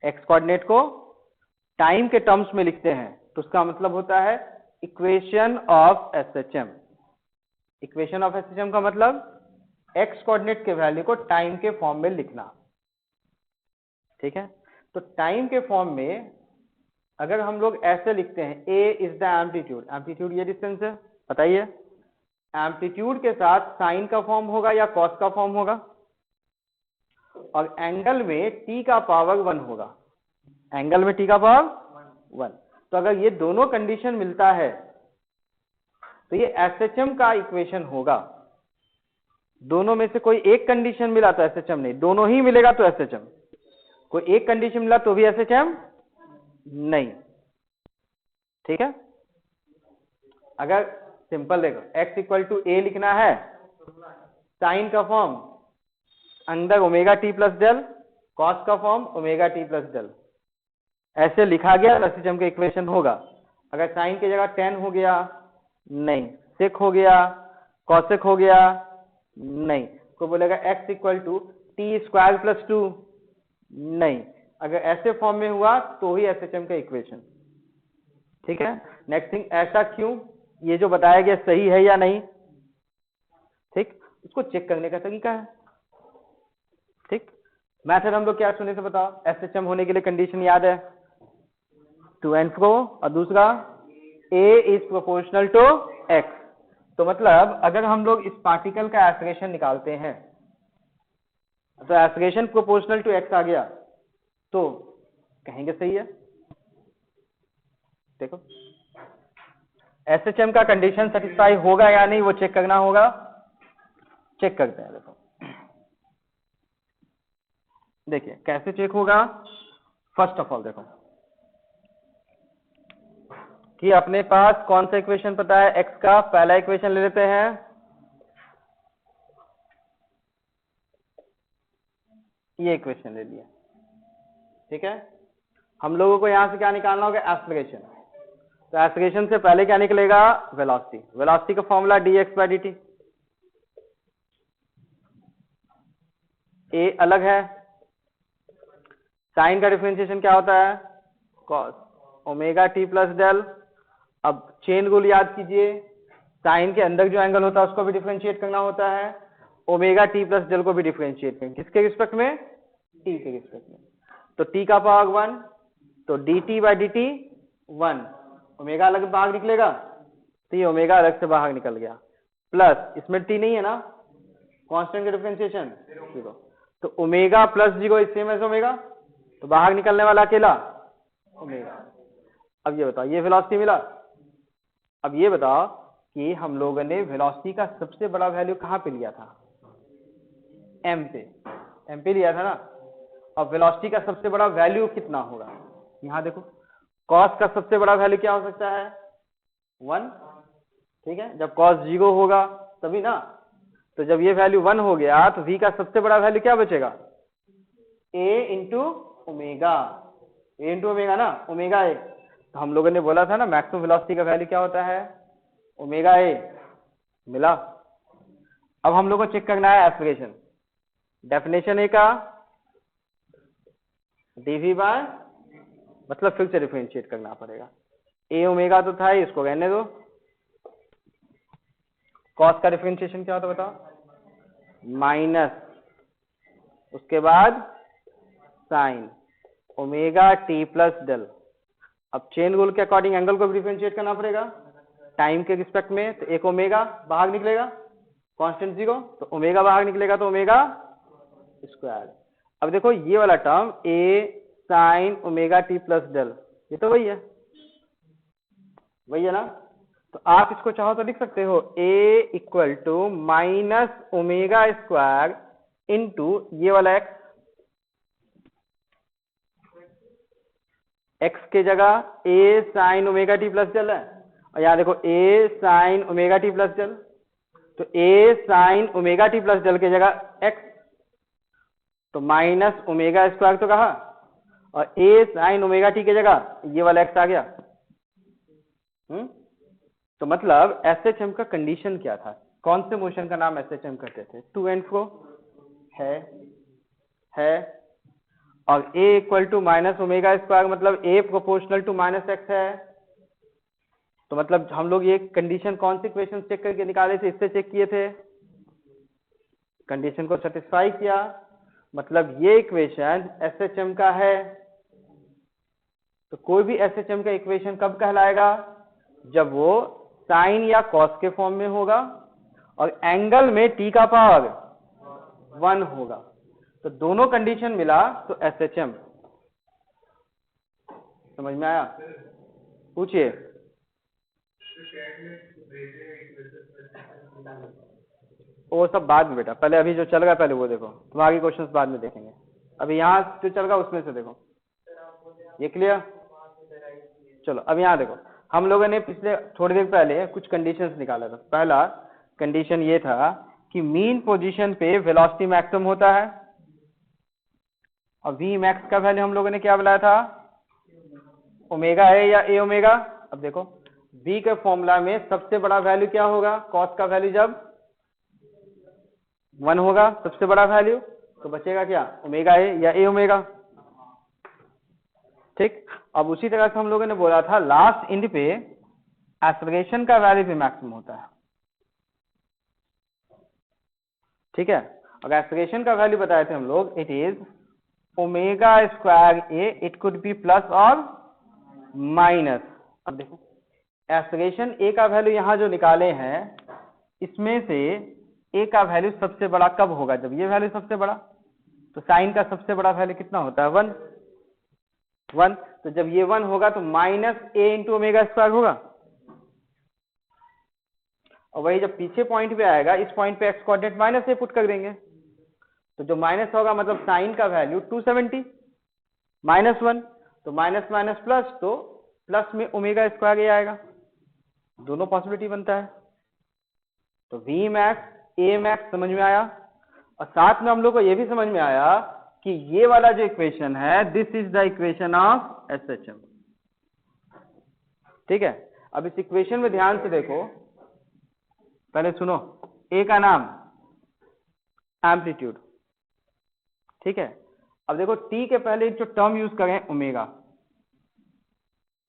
x कोऑर्डिनेट को टाइम के टर्म्स में लिखते हैं, तो उसका मतलब होता है equation of SHM। Equation of SHM का मतलब x कोऑर्डिनेट के वैल्यू को टाइम के फॉर्म में लिखना, ठीक है। तो टाइम के फॉर्म में अगर हम लोग ऐसे लिखते हैं, a is the amplitude, amplitude ये डिस्टेंस है, बताइए एम्पलीट्यूड के साथ साइन का फॉर्म होगा या कॉस का फॉर्म होगा, और एंगल में t का पावर 1 होगा, एंगल में t का पावर 1। तो अगर ये दोनों कंडीशन मिलता है तो ये SHM का इक्वेशन होगा। दोनों में से कोई एक कंडीशन मिला तो SHM नहीं, दोनों ही मिलेगा तो SHM, कोई एक कंडीशन मिला तो भी SHM नहीं, ठीक है। अगर सिंपल देखो x इक्वल टू a लिखना है, साइन का फॉर्म अंदर omega T plus del, cos का form omega T plus del, ऐसे लिखा गया तो SHM का इक्वेशन होगा। अगर साइन की जगह टेन हो गया नहीं, सेक हो गया, कॉसेक हो गया नहीं, तो बोलेगा x equal to T square plus 2 नहीं, अगर ऐसे फॉर्म में हुआ तो ही SHM का इक्वेशन, ठीक है। नेक्स्ट थिंग, ऐसा क्यों, ये जो बताया गया सही है या नहीं, ठीक, उसको चेक करने का तरीका है, ठीक। मैथड हम लोग क्या सुने थे बताओ, SHM होने के लिए कंडीशन याद है, टू एंड फ्रो, और दूसरा a is proportional to x। तो मतलब अगर हम लोग इस पार्टिकल का एस्पिरेशन निकालते हैं, तो एस्पिरेशन प्रोपोर्शनल टू x आ गया तो कहेंगे सही है। देखो SHM का कंडीशन सेटिस्फाई होगा या नहीं वो चेक करना होगा, चेक करते हैं। देखो देखिए कैसे चेक होगा। फर्स्ट ऑफ ऑल देखो कि अपने पास कौन सा इक्वेशन पता है x का, पहला इक्वेशन ले लेते हैं, ये इक्वेशन ले लिया, ठीक है। हम लोगों को यहां से क्या निकालना होगा, एस्पिरेशन। तो एस्पिरेशन से पहले क्या निकलेगा, वेलोसिटी। वेलोसिटी का फॉर्मूला dx/dt, a अलग है, साइन का डिफरेंशिएशन क्या होता है, cos omega T plus del. अब चेन रूल याद कीजिए, साइन के अंदर जो एंगल होता है उसको भी डिफरेंशिएट करना होता है, ओमेगा टी प्लस डेल को भी डिफरेंशिएट करेंगे, किसके रिस्पेक्ट में, टी के रिस्पेक्ट में। तो टी का पावर 1, तो dt/dt 1, ओमेगा अलग बाहर निकलेगा, तो ये ओमेगा अलग से बाहर निकल गया, प्लस इसमें टी नहीं है ना, कांस्टेंट का डिफरेंशिएशन 0, तो omega plus 0 is same as omega, तो बाहर निकलने वाला अकेला ओमेगा। अब ये बताओ, ये वेलोसिटी मिला। अब ये बताओ कि हम लोगों ने वेलोसिटी का सबसे बड़ा वैल्यू कहां पे लिया था, m पे लिया था ना। अब वेलोसिटी का सबसे बड़ा वैल्यू कितना होगा, यहां देखो कॉस का सबसे बड़ा वैल्यू क्या हो सकता है, 1, ठीक है। जब कॉस 0 होगा तभी ना, तो जब ये वैल्यू 1 हो गया तो v का सबसे बड़ा वैल्यू क्या बचेगा, a into omega, a into omega ना, ओमेगा ए। तो हम लोगों ने बोला था ना मैक्सिमम वेलोसिटी का वैल्यू क्या होता है, ओमेगा ए, मिला। अब हम लोग को चेक करना है एस्पिरेशन। डेफिनेशन ए का dv बाय, मतलब फिर से डिफरेंशिएट करना पड़ेगा, a ओमेगा तो था ही, इसको रहने दो। कॉस का डिफरेंशिएशन क्या होता बताओ, माइनस, उसके बाद sine omega T plus del. अब चेन रूल के अकॉर्डिंग एंगल को भी डिफरेंशिएट करना पड़ेगा टाइम के रिस्पेक्ट में, तो एक ओमेगा बाहर निकलेगा, कांस्टेंट 0, तो ओमेगा बाहर निकलेगा तो ओमेगा स्क्वायर। अब देखो ये वाला term a sine omega T plus del, ये तो वही है ना। तो आप इसको चाहो तो लिख सकते हो a equal to minus omega square into ये वाला x के जगह a sine omega T plus del है, और यहाँ देखो a sine omega T plus del, तो a sine omega T plus del की जगह x, तो माइनस ओमेगा स्क्वायर तो कहा, और a साइन ओमेगा टी की जगह ये वाला x आ गया। तो मतलब एसएचएम का कंडीशन क्या था, कौन से मोशन का नाम एसएचएम करते थे, टू एंड फ्रो है, और a equal to minus omega square मतलब a proportional to minus X है। तो मतलब हम लोग ये कंडीशन कौन सी इक्वेशन चेक करके निकाले थे, इससे चेक किए थे, कंडीशन को सेटिस्फाई किया, मतलब ये इक्वेशन एसएचएम का है। तो कोई भी एसएचएम का इक्वेशन कब कहलाएगा, जब वो साइन या कॉस के फॉर्म में होगा और एंगल में t का पावर 1 होगा। तो दोनों कंडीशन मिला तो एसएचएम। समझ में आया, पूछिए। वो सब बाद में बेटा, पहले अभी जो चल रहा है पहले वो देखो, तुम आगे क्वेश्चंस बाद में देखेंगे, अभी यहाँ जो चल रहा है उसमें से देखो। ये क्लियर, चलो अब यहाँ देखो, हम लोगों ने पिछले थोड़ी देर पहले कुछ कंडीशंस निकाला था। पहला कंडीशन ये था कि मीन पोजीशन पे वेलोसिटी मैक्सिमम होता है, और वी मैक्स का वैल्यू हम लोगों ने क्या बताया था, ओमेगा है या ए ओमेगा। अब देखो v के फॉर्मूला में सबसे बड़ा वैल्यू क्या होगा, कॉस का वैल्यू जब 1 होगा सबसे बड़ा वैल्यू, तो बचेगा क्या, ओमेगा ए या ए ओमेगा। ठीक, अब उसी तरह से हम लोगों ने बोला था लास्ट इंड पे एक्सेलरेशन का वैल्यू भी मैक्सिमम होता है। ठीक है, और एक्सेलरेशन का वैल्यू बताए थे हम लोग, it is omega square A, it could be plus और माइनस। अब देखो एक्सेलरेशन ए का वैल्यू यहां जो निकाले हैं, इसमें से ए का वैल्यू सबसे बड़ा कब होगा, जब ये वैल्यू सबसे बड़ा, तो साइन का सबसे बड़ा वैल्यू कितना होता है, 1। तो जब ये 1 होगा तो माइनस ए इंटू ओमेगा स्क्वायर होगा, और वही जब पीछे पॉइंट पे आएगा, इस पॉइंट पे एक्स कोऑर्डिनेट माइनस ए पुट कर देंगे, तो जो माइनस होगा मतलब साइन का वैल्यू 270 माइनस 1, तो माइनस माइनस प्लस, तो प्लस में ओमेगा स्क्वायर ए आएगा, दोनों पॉसिबिलिटी बनता है। तो वी मैक्स ए मैक्स समझ में आया, और साथ में हम लोग को ये भी समझ में आया कि ये वाला जो इक्वेशन है, this is the equation of SHM. ठीक है, अब इस इक्वेशन में ध्यान से देखो, पहले सुनो, ए का नाम एम्पलीट्यूड। ठीक है, अब देखो टी के पहले जो टर्म यूज करें ओमेगा।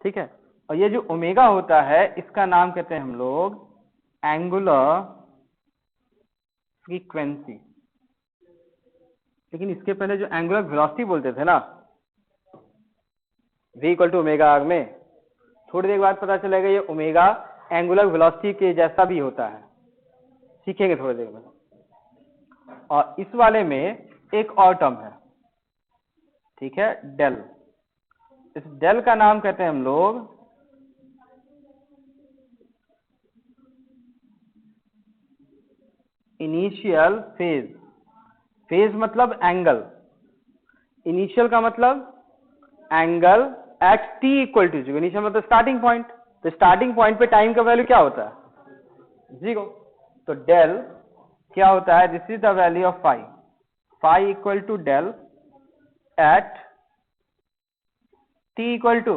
ठीक है, और ये जो ओमेगा होता है इसका नाम कहते हैं हम लोग एंगुलर फ्रीक्वेंसी। लेकिन इसके पहले जो एंगुलर वेलोसिटी बोलते थे ना, v equal to omega R में, थोड़ी देर बाद पता चलेगा ये ओमेगा एंगुलर वेलोसिटी के जैसा भी होता है, सीखेंगे थोड़ी देर में। और इस वाले में एक और टर्म है, ठीक है, डेल। इस डेल का नाम कहते हैं हम लोग इनिशियल फेज। फेज मतलब एंगल, इनिशियल का मतलब angle at t equal to 0। Initial मतलब स्टार्टिंग पॉइंट, तो स्टार्टिंग पॉइंट पे टाइम का वैल्यू क्या होता है, 0। तो डेल क्या होता है, this is the value of phi, phi equal to del at t equal to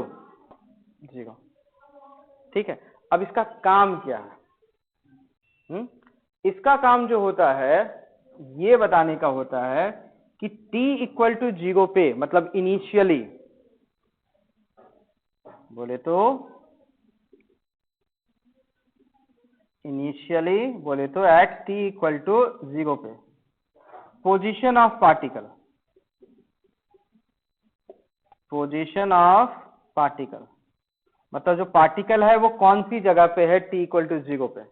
0। ठीक है, अब इसका काम क्या है, इसका काम जो होता है ये बताने का होता है कि t इक्वल टू 0 पे, मतलब इनिशियली बोले तो, एट t इक्वल टू 0 पे पोजीशन ऑफ पार्टिकल, मतलब जो पार्टिकल है वो कौन सी जगह पे है t इक्वल टू 0 पे,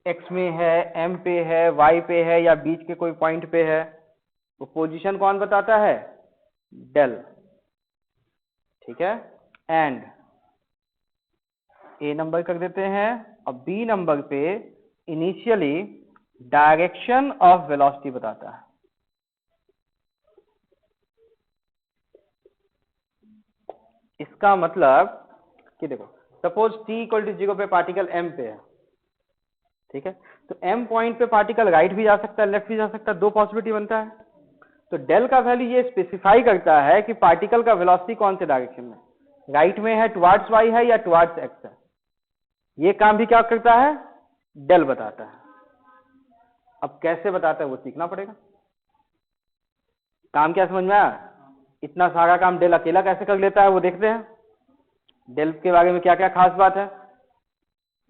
x में है, m पे है, y पे है, या बीच के कोई पॉइंट पे है, वो पोजीशन कौन बताता है, डेल। ठीक है, एंड ए नंबर कर देते हैं और बी नंबर पे इनिशियली डायरेक्शन ऑफ वेलोसिटी बताता है। इसका मतलब कि देखो सपोज t इक्वल टू 0 पे पार्टिकल m पे है, ठीक है, तो m पॉइंट पे पार्टिकल राइट भी जा सकता है, लेफ्ट भी जा सकता है, दो पॉसिबिलिटी बनता है। तो डेल का वैल्यू ये स्पेसिफाई करता है कि पार्टिकल का वेलोसिटी कौन से डायरेक्शन में, राइट में है, टुवर्ड्स y है, या टुवर्ड्स x है। ये काम भी क्या करता है, डेल बताता है। अब कैसे बताता है वो सीखना पड़ेगा। काम क्या समझ में आया? इतना सारा काम डेल अकेला कैसे कर लेता है वो देखते हैं। डेल के बारे में क्या क्या खास बात है।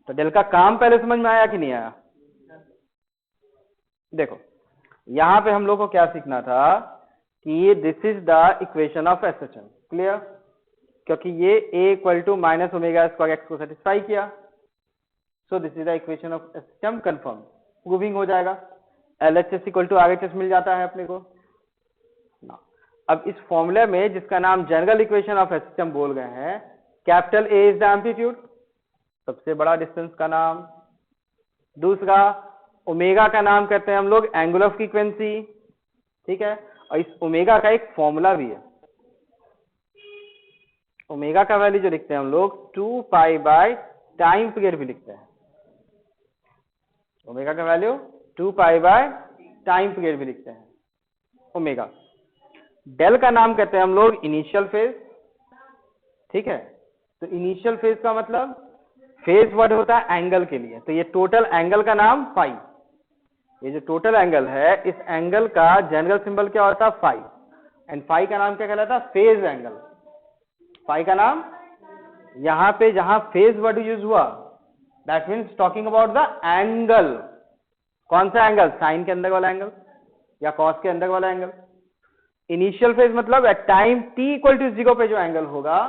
तो डेल का काम पहले समझ में आया कि नहीं आया? देखो यहां पे हम लोग को क्या सीखना था कि this is the equation of SHM, clear, क्योंकि ये a equal to minus omega square X को सेटिस्फाई किया। So this is the equation of SHM, confirm, proving हो जाएगा। LHS इक्वल टू RHS मिल जाता है अपने को ना। अब इस फॉर्मूले में जिसका नाम जनरल इक्वेशन ऑफ एसएचएम बोल गए हैं, capital A is the amplitude, सबसे बड़ा डिस्टेंस का नाम। दूसरा ओमेगा का नाम कहते हैं हम लोग एंगल ऑफ फ्रीक्वेंसी, ठीक है, और इस ओमेगा का एक फॉर्मूला भी है। ओमेगा का वैल्यू जो लिखते हैं हम लोग 2 पाई बाय टाइम पीरियड भी लिखते हैं। ओमेगा का value 2 pi by time period भी लिखते हैं ओमेगा। डेल का नाम कहते हैं हम लोग इनिशियल फेज, ठीक है, तो इनिशियल फेज का मतलब फेज वर्ड होता है एंगल के लिए, तो ये टोटल एंगल का नाम फाई। ये जो टोटल एंगल है, इस एंगल का जनरल सिंबल क्या होता है, फाई, एंड फाई का नाम क्या कहलाता है, फेज एंगल। फाई का नाम, यहां पे जहां फेज वर्ड यूज हुआ that means talking about the angle. कौन सा एंगल, साइन के अंदर वाला एंगल या कॉस के अंदर वाला एंगल। इनिशियल फेज मतलब at time t equal to 0 पे जो एंगल होगा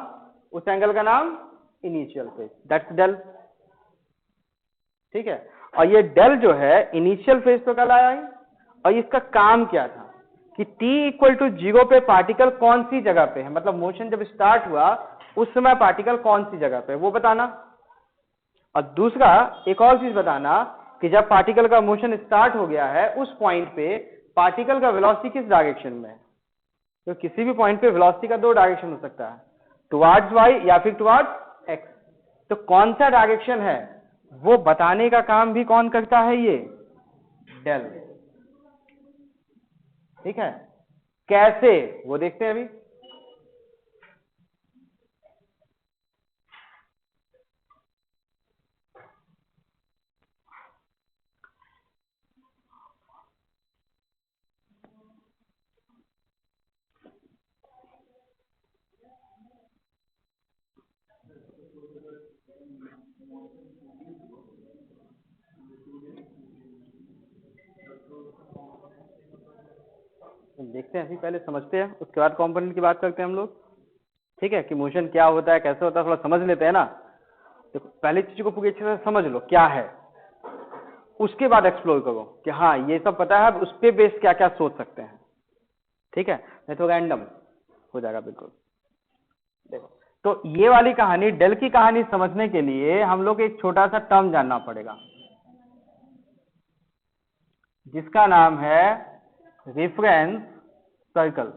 उस एंगल का नाम इनिशियल फेज, दैट्स डेल, ठीक है। और ये डेल जो है इनिशियल फेज तो कल आया है, और इसका काम क्या था कि t इक्वल टू 0 पे पार्टिकल कौन सी जगह पे है, मतलब मोशन जब स्टार्ट हुआ उस समय पार्टिकल कौन सी जगह पे है वो बताना। और दूसरा एक और चीज बताना कि जब पार्टिकल का मोशन स्टार्ट हो गया है उस पॉइंट पे पार्टिकल का वेलोसिटी किस डायरेक्शन में है। तो किसी भी पॉइंट पे वेलोसिटी का दो डायरेक्शन हो सकता है, टुवर्ड्स y या फिर टुवर्ड्स x। तो कौन सा डायरेक्शन है वो बताने का काम भी कौन करता है, ये डेल, ठीक है। कैसे वो देखते हैं अभी। देखते हैं अभी, पहले समझते हैं उसके बाद कंपोनेंट की बात करते हैं हम लोग, ठीक है, कि मोशन क्या होता है, कैसे होता है, थोड़ा समझ लेते हैं ना। देखो पहली चीज को पूरी अच्छे से समझ लो क्या है, उसके बाद एक्सप्लोर करो कि हाँ ये सब पता है, अब उस पर बेस क्या क्या सोच सकते हैं, ठीक है, नहीं तो रैंडम हो जाएगा बिल्कुल। देखो तो ये वाली कहानी, डेल की कहानी समझने के लिए हम लोग एक छोटा सा टर्म जानना पड़ेगा जिसका नाम है रेफरेंस सर्कल।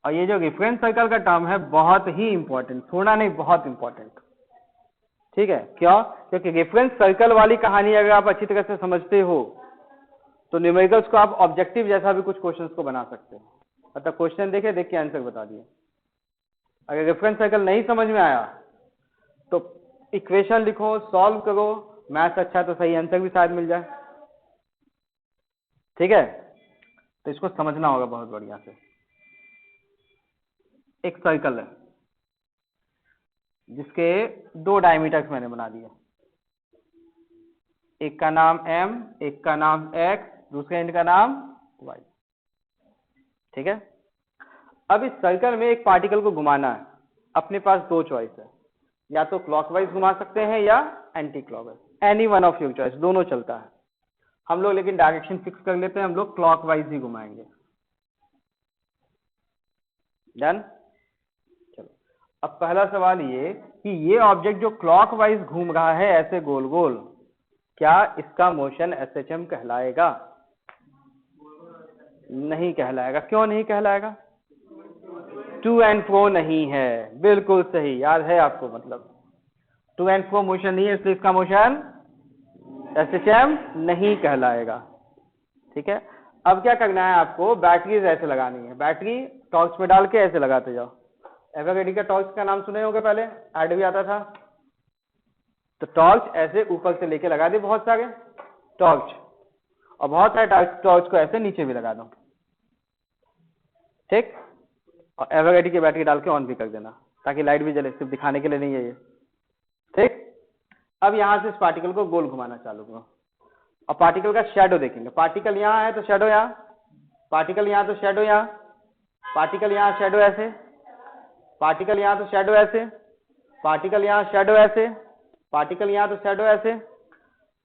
और ये जो रेफरेंस सर्कल का टर्म है बहुत ही इंपॉर्टेंट, थोड़ा नहीं बहुत इंपॉर्टेंट, ठीक है। क्यों? क्योंकि रेफरेंस सर्कल वाली कहानी अगर आप अच्छी तरह से समझते हो तो न्यूमेरिकल्स को आप ऑब्जेक्टिव जैसा भी कुछ क्वेश्चंस को बना सकते हो, मतलब क्वेश्चन देखे देख के आंसर बता दिए। अगर रेफरेंस सर्कल नहीं समझ में आया तो इक्वेशन लिखो, सॉल्व करो, मैथ्स अच्छा तो सही आंसर भी शायद मिल जाए, ठीक है। तो इसको समझना होगा बहुत बढ़िया से। एक सर्कल है जिसके दो डायमीटर्स मैंने बना दिए, एक का नाम m, एक का नाम x, दूसरे एंड का नाम y, ठीक है। अब इस सर्कल में एक पार्टिकल को घुमाना है, अपने पास दो चॉइस है, या तो क्लॉकवाइज घुमा सकते हैं या anti clockwise, any one of your choice, दोनों चलता है। हम लोग लेकिन डायरेक्शन फिक्स कर लेते हैं, हम लोग क्लॉकवाइज ही घुमाएंगे। डन, चलो। अब पहला सवाल ये कि ये ऑब्जेक्ट जो क्लॉकवाइज घूम रहा है ऐसे गोल गोल, क्या इसका मोशन एसएचएम कहलाएगा? नहीं कहलाएगा। क्यों नहीं कहलाएगा? टू एंड फ्रो नहीं है। बिल्कुल सही, याद है आपको, मतलब टू एंड फ्रो मोशन नहीं है, इसलिए इसका मोशन एसएचएम नहीं कहलाएगा। ठीक है, अब क्या करना है आपको, बैटरीज ऐसे लगानी है। बैटरी टॉर्च में डाल के ऐसे लगाते जाओ। एवोगाड्रो का टॉर्च का नाम सुने होंगे, पहले ऐड भी आता था। तो टॉर्च ऐसे ऊपर से लेके लगा दे बहुत सारे टॉर्च, और बहुत सारे टॉर्च को ऐसे नीचे भी लगा दो। ठीक, और एवोगाड्रो की बैटरी डाल के ऑन भी कर देना ताकि लाइट भी जले, सिर्फ दिखाने के लिए नहीं है ये। ठीक, अब यहां से इस पार्टिकल को गोल घुमाना चालू करो और पार्टिकल का शेडो देखेंगे। पार्टिकल यहां है तो शेडो यहां, पार्टिकल यहां तो शेडो यहां, पार्टिकल यहां शेडो ऐसे, पार्टिकल यहां तो शेडो ऐसे, पार्टिकल यहां शेडो ऐसे, पार्टिकल यहां तो शेडो ऐसे।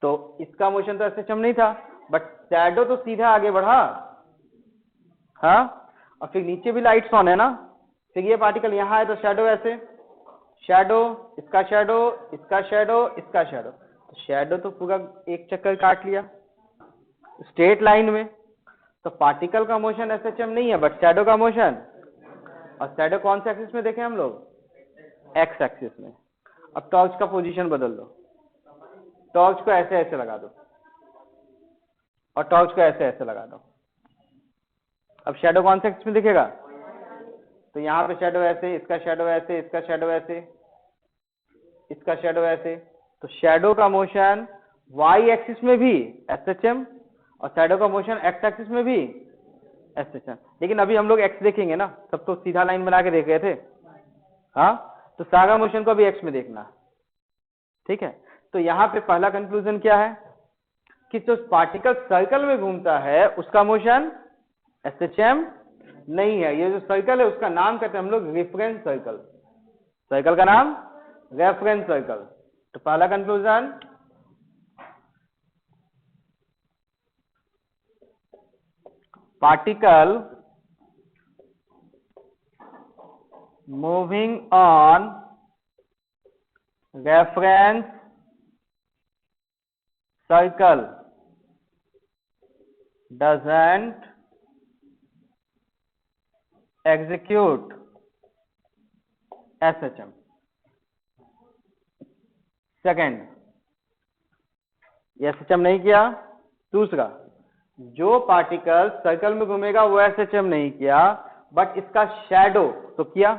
तो इसका मोशन तो एसएचएम नहीं था, बट शेडो तो सीधा आगे बढ़ा। हाँ, और फिर नीचे भी लाइट्स ऑन है ना। फिर ये पार्टिकल यहां है तो शेडो ऐसे, शेडो, इसका शेडो, इसका शेडो, इसका शेडो। तो शेडो तो पूरा एक चक्कर काट लिया स्ट्रेट लाइन में। तो पार्टिकल का मोशन एसएचएम नहीं है, बट शेडो का मोशन। और शेडो कौन से एक्सिस में देखे हम लोग? एक्स एक्सिस में। अब टॉर्च का पोजीशन बदल दो, टॉर्च को ऐसे ऐसे लगा दो और टॉर्च को ऐसे ऐसे लगा दो। अब शेडो कौन से एक्सिस में दिखेगा? तो यहाँ पे शेडो ऐसे, इसका शेडो ऐसे, इसका शेडो ऐसे, इसका शेडो ऐसे। तो शेडो का मोशन वाई एक्सिस में भी एसएचएम और शेडो का मोशन एक्स एक्सिस में भी एसएचएम। लेकिन अभी हम लोग एक्स देखेंगे ना, सब तो सीधा लाइन बना के देख रहे थे। हाँ, तो सागा मोशन को भी एक्स में देखना। ठीक है, तो यहाँ पे पहला कंक्लूजन क्या है कि जो पार्टिकल सर्कल में घूमता है उसका मोशन एसएचएम नहीं है। ये जो सर्कल है उसका नाम कहते हैं हम लोग रेफरेंस सर्कल। सर्कल का नाम रेफरेंस सर्कल। तो पहला conclusion, particle moving on reference circle doesn't execute SHM। Second, ये SHM नहीं किया। दूसरा, जो पार्टिकल सर्कल में घूमेगा वो SHM नहीं किया, बट इसका शैडो तो किया।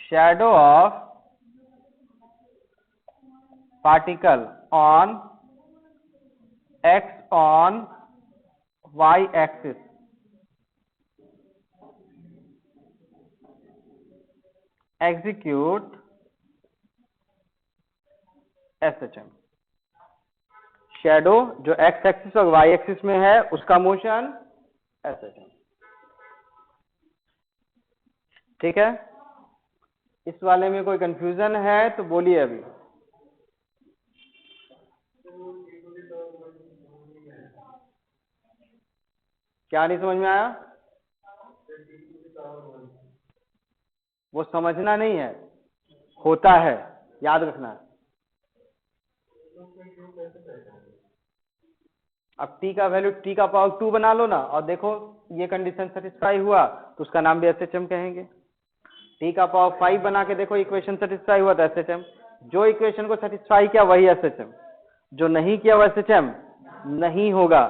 Shadow of particle on x on y axis execute SHM. Shadow जो एक्स एक्सिस और वाई एक्सिस में है उसका मोशन एसएचएम। ठीक है, इस वाले में कोई कंफ्यूजन है तो बोलिए अभी। क्या नहीं समझ में आया? वो समझना नहीं है, होता है, याद रखना है। अब t का वैल्यू t का पावर 2 बना लो ना, और देखो ये कंडीशन सेटिस्फाई हुआ तो उसका नाम भी एसएचएम कहेंगे। t का पावर 5 बना के देखो इक्वेशन सेटिस्फाई हुआ तो एसएचएम। जो इक्वेशन को सेटिस्फाई किया वही एसएचएम, जो नहीं किया वो एसएचएम नहीं होगा।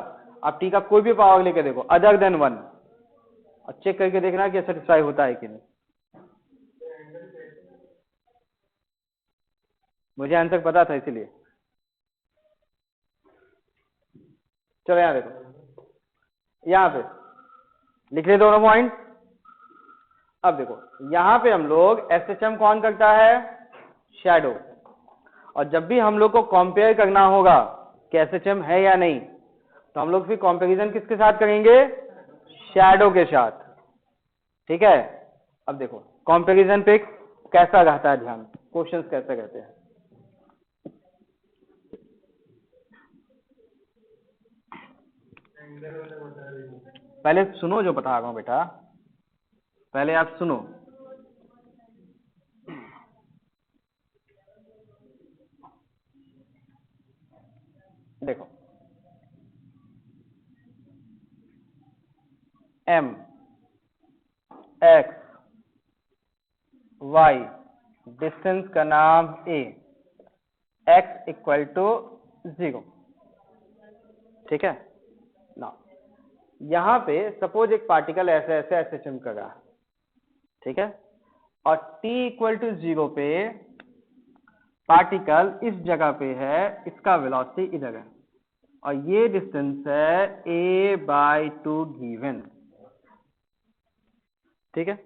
अब t का कोई भी पावर लेके देखो अदर देन 1 और चेक करके देखना कि सेटिस्फाई होता है कि नहीं। मुझे आंसर पता था इसीलिए। चलो यहां देखो, यहां पे लिख ले दोनों पॉइंट। अब देखो यहां पे हम लोग एसएचएम कौन करता है? शैडो। और जब भी हम लोग को कंपेयर करना होगा कि एसएचएम है या नहीं, तो हम लोग फिर कंपैरिजन किसके साथ करेंगे? शैडो के साथ। ठीक है, अब देखो कंपैरिजन पे कैसा रहता है ध्यान, क्वेश्चंस कैसे कहते हैं। पहले सुनो जो बता रहा हूँ बेटा, पहले आप सुनो। देखो m x y डिस्टेंस का नाम a, x इक्वल टू 0, ठीक है ना। यहां पे सपोज एक पार्टिकल ऐसे ऐसे ऐसे चमक रहा है, ठीक है, और t इक्वल टू 0 पे पार्टिकल इस जगह पे है, इसका वेलोसिटी इधर है, और ये डिस्टेंस है a/2 गिवन, ठीक है।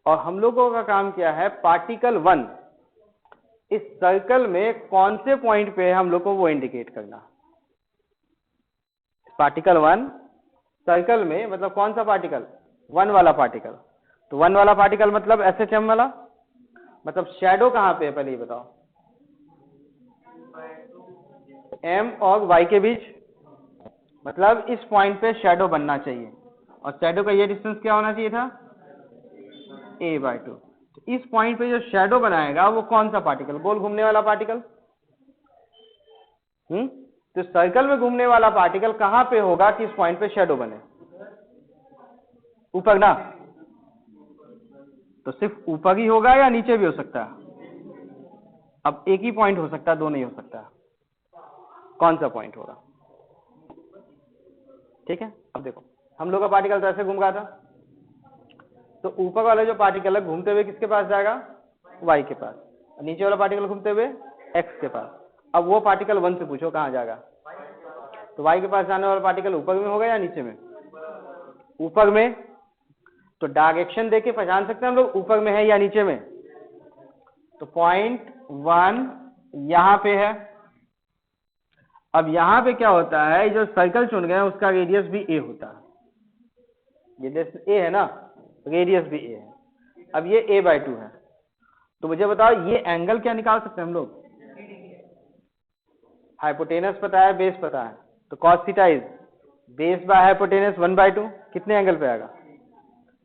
और हम लोगों का काम क्या है, पार्टिकल 1 इस सर्कल में कौन से पॉइंट पे है हम लोग को वो इंडिकेट करना। पार्टिकल 1 सर्कल में मतलब कौन सा पार्टिकल, 1 वाला पार्टिकल। तो 1 वाला पार्टिकल मतलब SHM वाला, मतलब शैडो कहां पे है पहले ये बताओ, m और y के बीच, मतलब इस पॉइंट पे शैडो बनना चाहिए, और शैडो का ये डिस्टेंस क्या होना चाहिए था, a/2। तो इस पॉइंट पे जो शैडो बनाएगा वो कौन सा पार्टिकल, गोल घूमने वाला पार्टिकल। तो सर्कल में घूमने वाला पार्टिकल कहां पे होगा कि इस पॉइंट पे शैडो बने, ऊपर ना। तो सिर्फ ऊपर ही होगा या नीचे भी हो सकता है, अब एक ही पॉइंट हो सकता है, दो नहीं हो सकता, कौन सा पॉइंट होगा, ठीक है। अब देखो हम लोग का पार्टिकल तो ऐसे घूम रहा था, तो ऊपर वाला जो पार्टिकल है घूमते हुए किसके पास जाएगा, y के पास, नीचे वाला पार्टिकल घूमते हुए x के पास। अब वो पार्टिकल 1 से पूछो कहां जाएगा, तो y के पास जाने वाला पार्टिकल ऊपर में होगा या नीचे में, ऊपर में। तो डायरेक्शन देके पहचान सकते हैं हम लोग ऊपर में है या नीचे में। तो पॉइंट 1 यहां पे है। अब यहां पे क्या होता है, जो सर्कल चुन गए उसका रेडियस भी a होता है, ये डिस्टेंस a है ना, रेडियस भी a है। अब ये a/2 है, तो मुझे बताओ ये एंगल क्या निकाल सकते हैं हम लोग, हाइपोटेनस पता है, बेस पता है, तो cos theta is base by hypotenuse 1/2, कितने एंगल पे आएगा,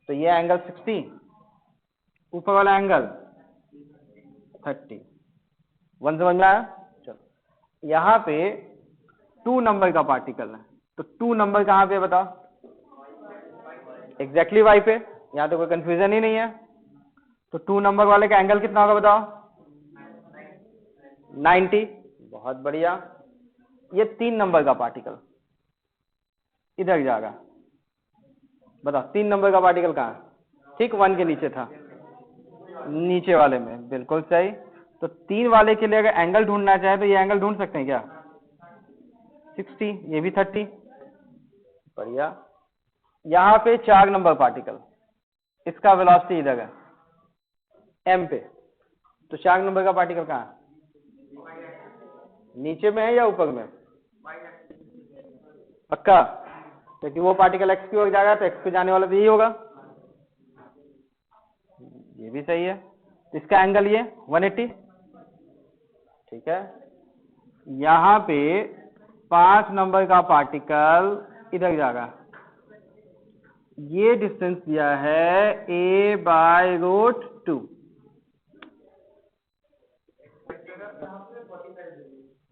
तो ये एंगल 60, ऊपर वाला एंगल 30, 1 समझ में आया। चलो यहाँ पे 2 नंबर का पार्टिकल है, तो 2 नंबर कहां पे बताओ, एग्जैक्टली y पे, यहाँ तो कोई कंफ्यूजन ही नहीं है। तो 2 नंबर वाले का एंगल कितना होगा बताओ, 90, बहुत बढ़िया। ये 3 नंबर का पार्टिकल इधर जाएगा, बताओ 3 नंबर का पार्टिकल कहाँ है, ठीक 1 के नीचे था, नीचे वाले में, बिल्कुल सही। तो 3 वाले के लिए अगर एंगल ढूंढना चाहे तो ये एंगल ढूंढ सकते हैं क्या, 60, ये भी 30, बढ़िया। यहाँ पे 4 नंबर पार्टिकल, इसका वेलोसिटी इधर है m पे, तो 4 नंबर का पार्टिकल कहाँ है, नीचे में है या ऊपर में, पक्का, क्योंकि वो पार्टिकल x की ओर जाएगा तो x पे जाने वाला तो यही होगा, ये भी सही है। तो इसका एंगल ये 180, ठीक है। यहाँ पे 5 नंबर का पार्टिकल इधर जाएगा, ये डिस्टेंस दिया है a/√2,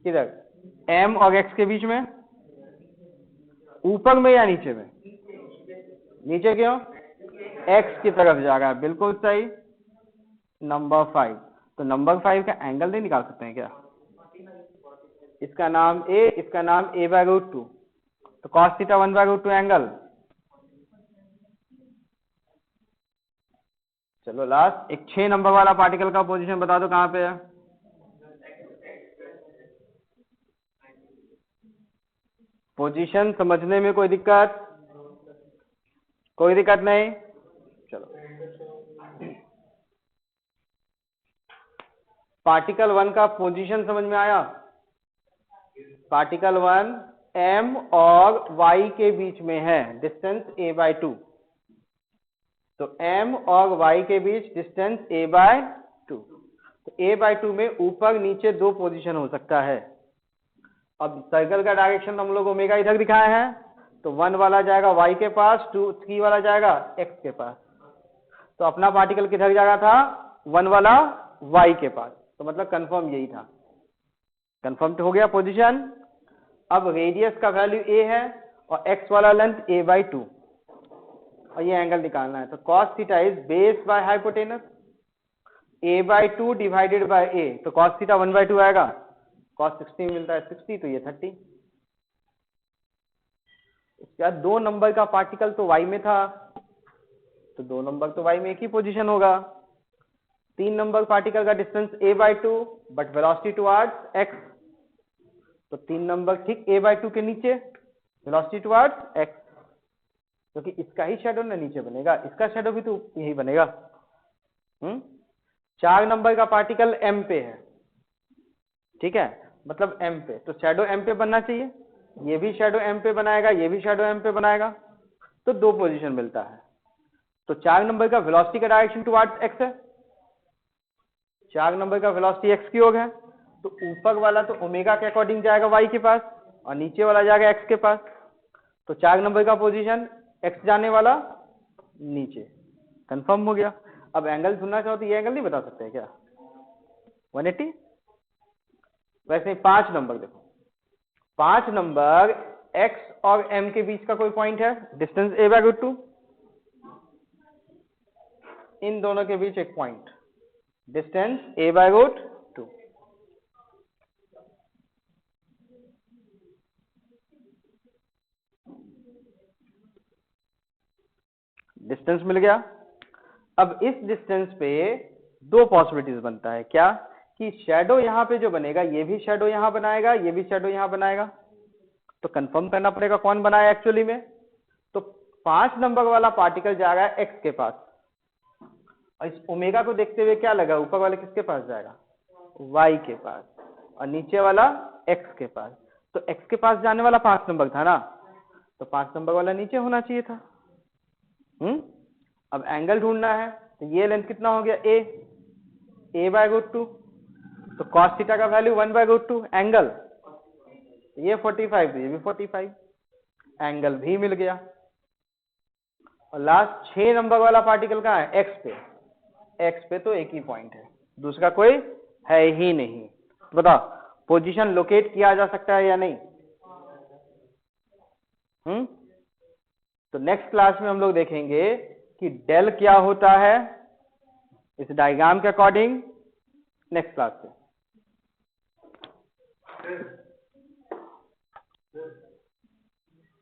किधर, m और x के बीच में, ऊपर में या नीचे में, नीचे क्यों, x की तरफ जाएगा, बिल्कुल सही। नंबर 5, तो नंबर 5 का एंगल नहीं निकाल सकते हैं क्या, इसका नाम a, इसका नाम a/√2, तो cos थीटा 1/√2 एंगल। चलो लास्ट एक 6 नंबर वाला पार्टिकल का पोजीशन बता दो कहां पे है, पोजीशन समझने में कोई दिक्कत, कोई दिक्कत नहीं। चलो पार्टिकल 1 का पोजीशन समझ में आया, पार्टिकल 1 m और y के बीच में है, डिस्टेंस a/2, तो m और y के बीच डिस्टेंस a/2, तो a/2 में ऊपर नीचे 2 पोजीशन हो सकता है, अब सर्कल का डायरेक्शन हम लोग ओमेगा इधर दिखाए हैं, तो 1 वाला जाएगा y के पास, 3 वाला जाएगा x के पास। तो अपना पार्टिकल किधर जाएगा था, 1 वाला y के पास। तो मतलब कंफर्म यही था, कंफर्म तो हो गया पोजीशन। अब रेडियस का वैल्यू a है और x वाला लेंथ a/2 और ये एंगल निकालना है। तो cos theta is base by hypotenuse, a/2 divided by a, तो cos थीटा 1/2 आएगा, cos 60 मिलता है 60, तो ये 30। इसके बाद 2 नंबर का पार्टिकल तो y में था, तो 2 नंबर तो y में एक ही पोजीशन होगा। 3 नंबर पार्टिकल का distance a/2 but velocity towards x, तो 3 नंबर ठीक a/2 के नीचे, वेलोसिटी टुवर्ड्स x, क्योंकि इसका ही शेडो ना नीचे बनेगा, इसका शेडो भी तो यही बनेगा। 4 नंबर का पार्टिकल m पे है, ठीक है, मतलब m पे, तो शेडो m पे बनना चाहिए, ये भी शेडो m पे बनाएगा, ये भी शेडो m पे बनाएगा, तो 2 पोजीशन मिलता है। तो 4 नंबर का वेलोसिटी का डायरेक्शन टुवर्ड्स x है, 4 नंबर का वेलोसिटी x की ओर है, तो ऊपर वाला तो ओमेगा के अकॉर्डिंग जाएगा y के पास और नीचे वाला जाएगा x के पास। तो 4 नंबर का पोजीशन x जाने वाला नीचे, कंफर्म हो गया। अब एंगल ढूंढना चाहो तो ये एंगल नहीं बता सकते क्या, 180। वैसे 5 नंबर देखो, 5 नंबर x और m के बीच का कोई पॉइंट है, डिस्टेंस a/2, इन दोनों के बीच एक पॉइंट, डिस्टेंस a/2। डिस्टेंस मिल गया। अब इस डिस्टेंस पे 2 पॉसिबिलिटीज बनता है, क्या कि शैडो यहां पे जो बनेगा, ये भी शैडो यहां बनाएगा, ये भी शैडो यहां बनाएगा, तो कंफर्म करना पड़ेगा कौन बनाया एक्चुअली में। तो 5 नंबर वाला पार्टिकल जा रहा है x के पास, और इस ओमेगा को देखते हुए क्या लगा, ऊपर वाले किसके पास जाएगा, y के पास, और नीचे वाला x के पास। तो x के पास जाने वाला 5 नंबर था ना, तो 5 नंबर वाला नीचे होना चाहिए था। अब एंगल ढूंढना है, तो ये लेंथ कितना हो गया, a/2, तो cos थीटा का वैल्यू 1/2, एंगल ये 45, तो ये भी 45, एंगल भी मिल गया। और लास्ट 6 नंबर वाला पार्टिकल कहाँ है, x पे, x पे तो एक ही पॉइंट है, दूसरा कोई है ही नहीं। तो बताओ पोजीशन लोकेट किया जा सकता है या नहीं। तो नेक्स्ट क्लास में हम लोग देखेंगे कि डेल क्या होता है इस डायग्राम के अकॉर्डिंग, नेक्स्ट क्लास से।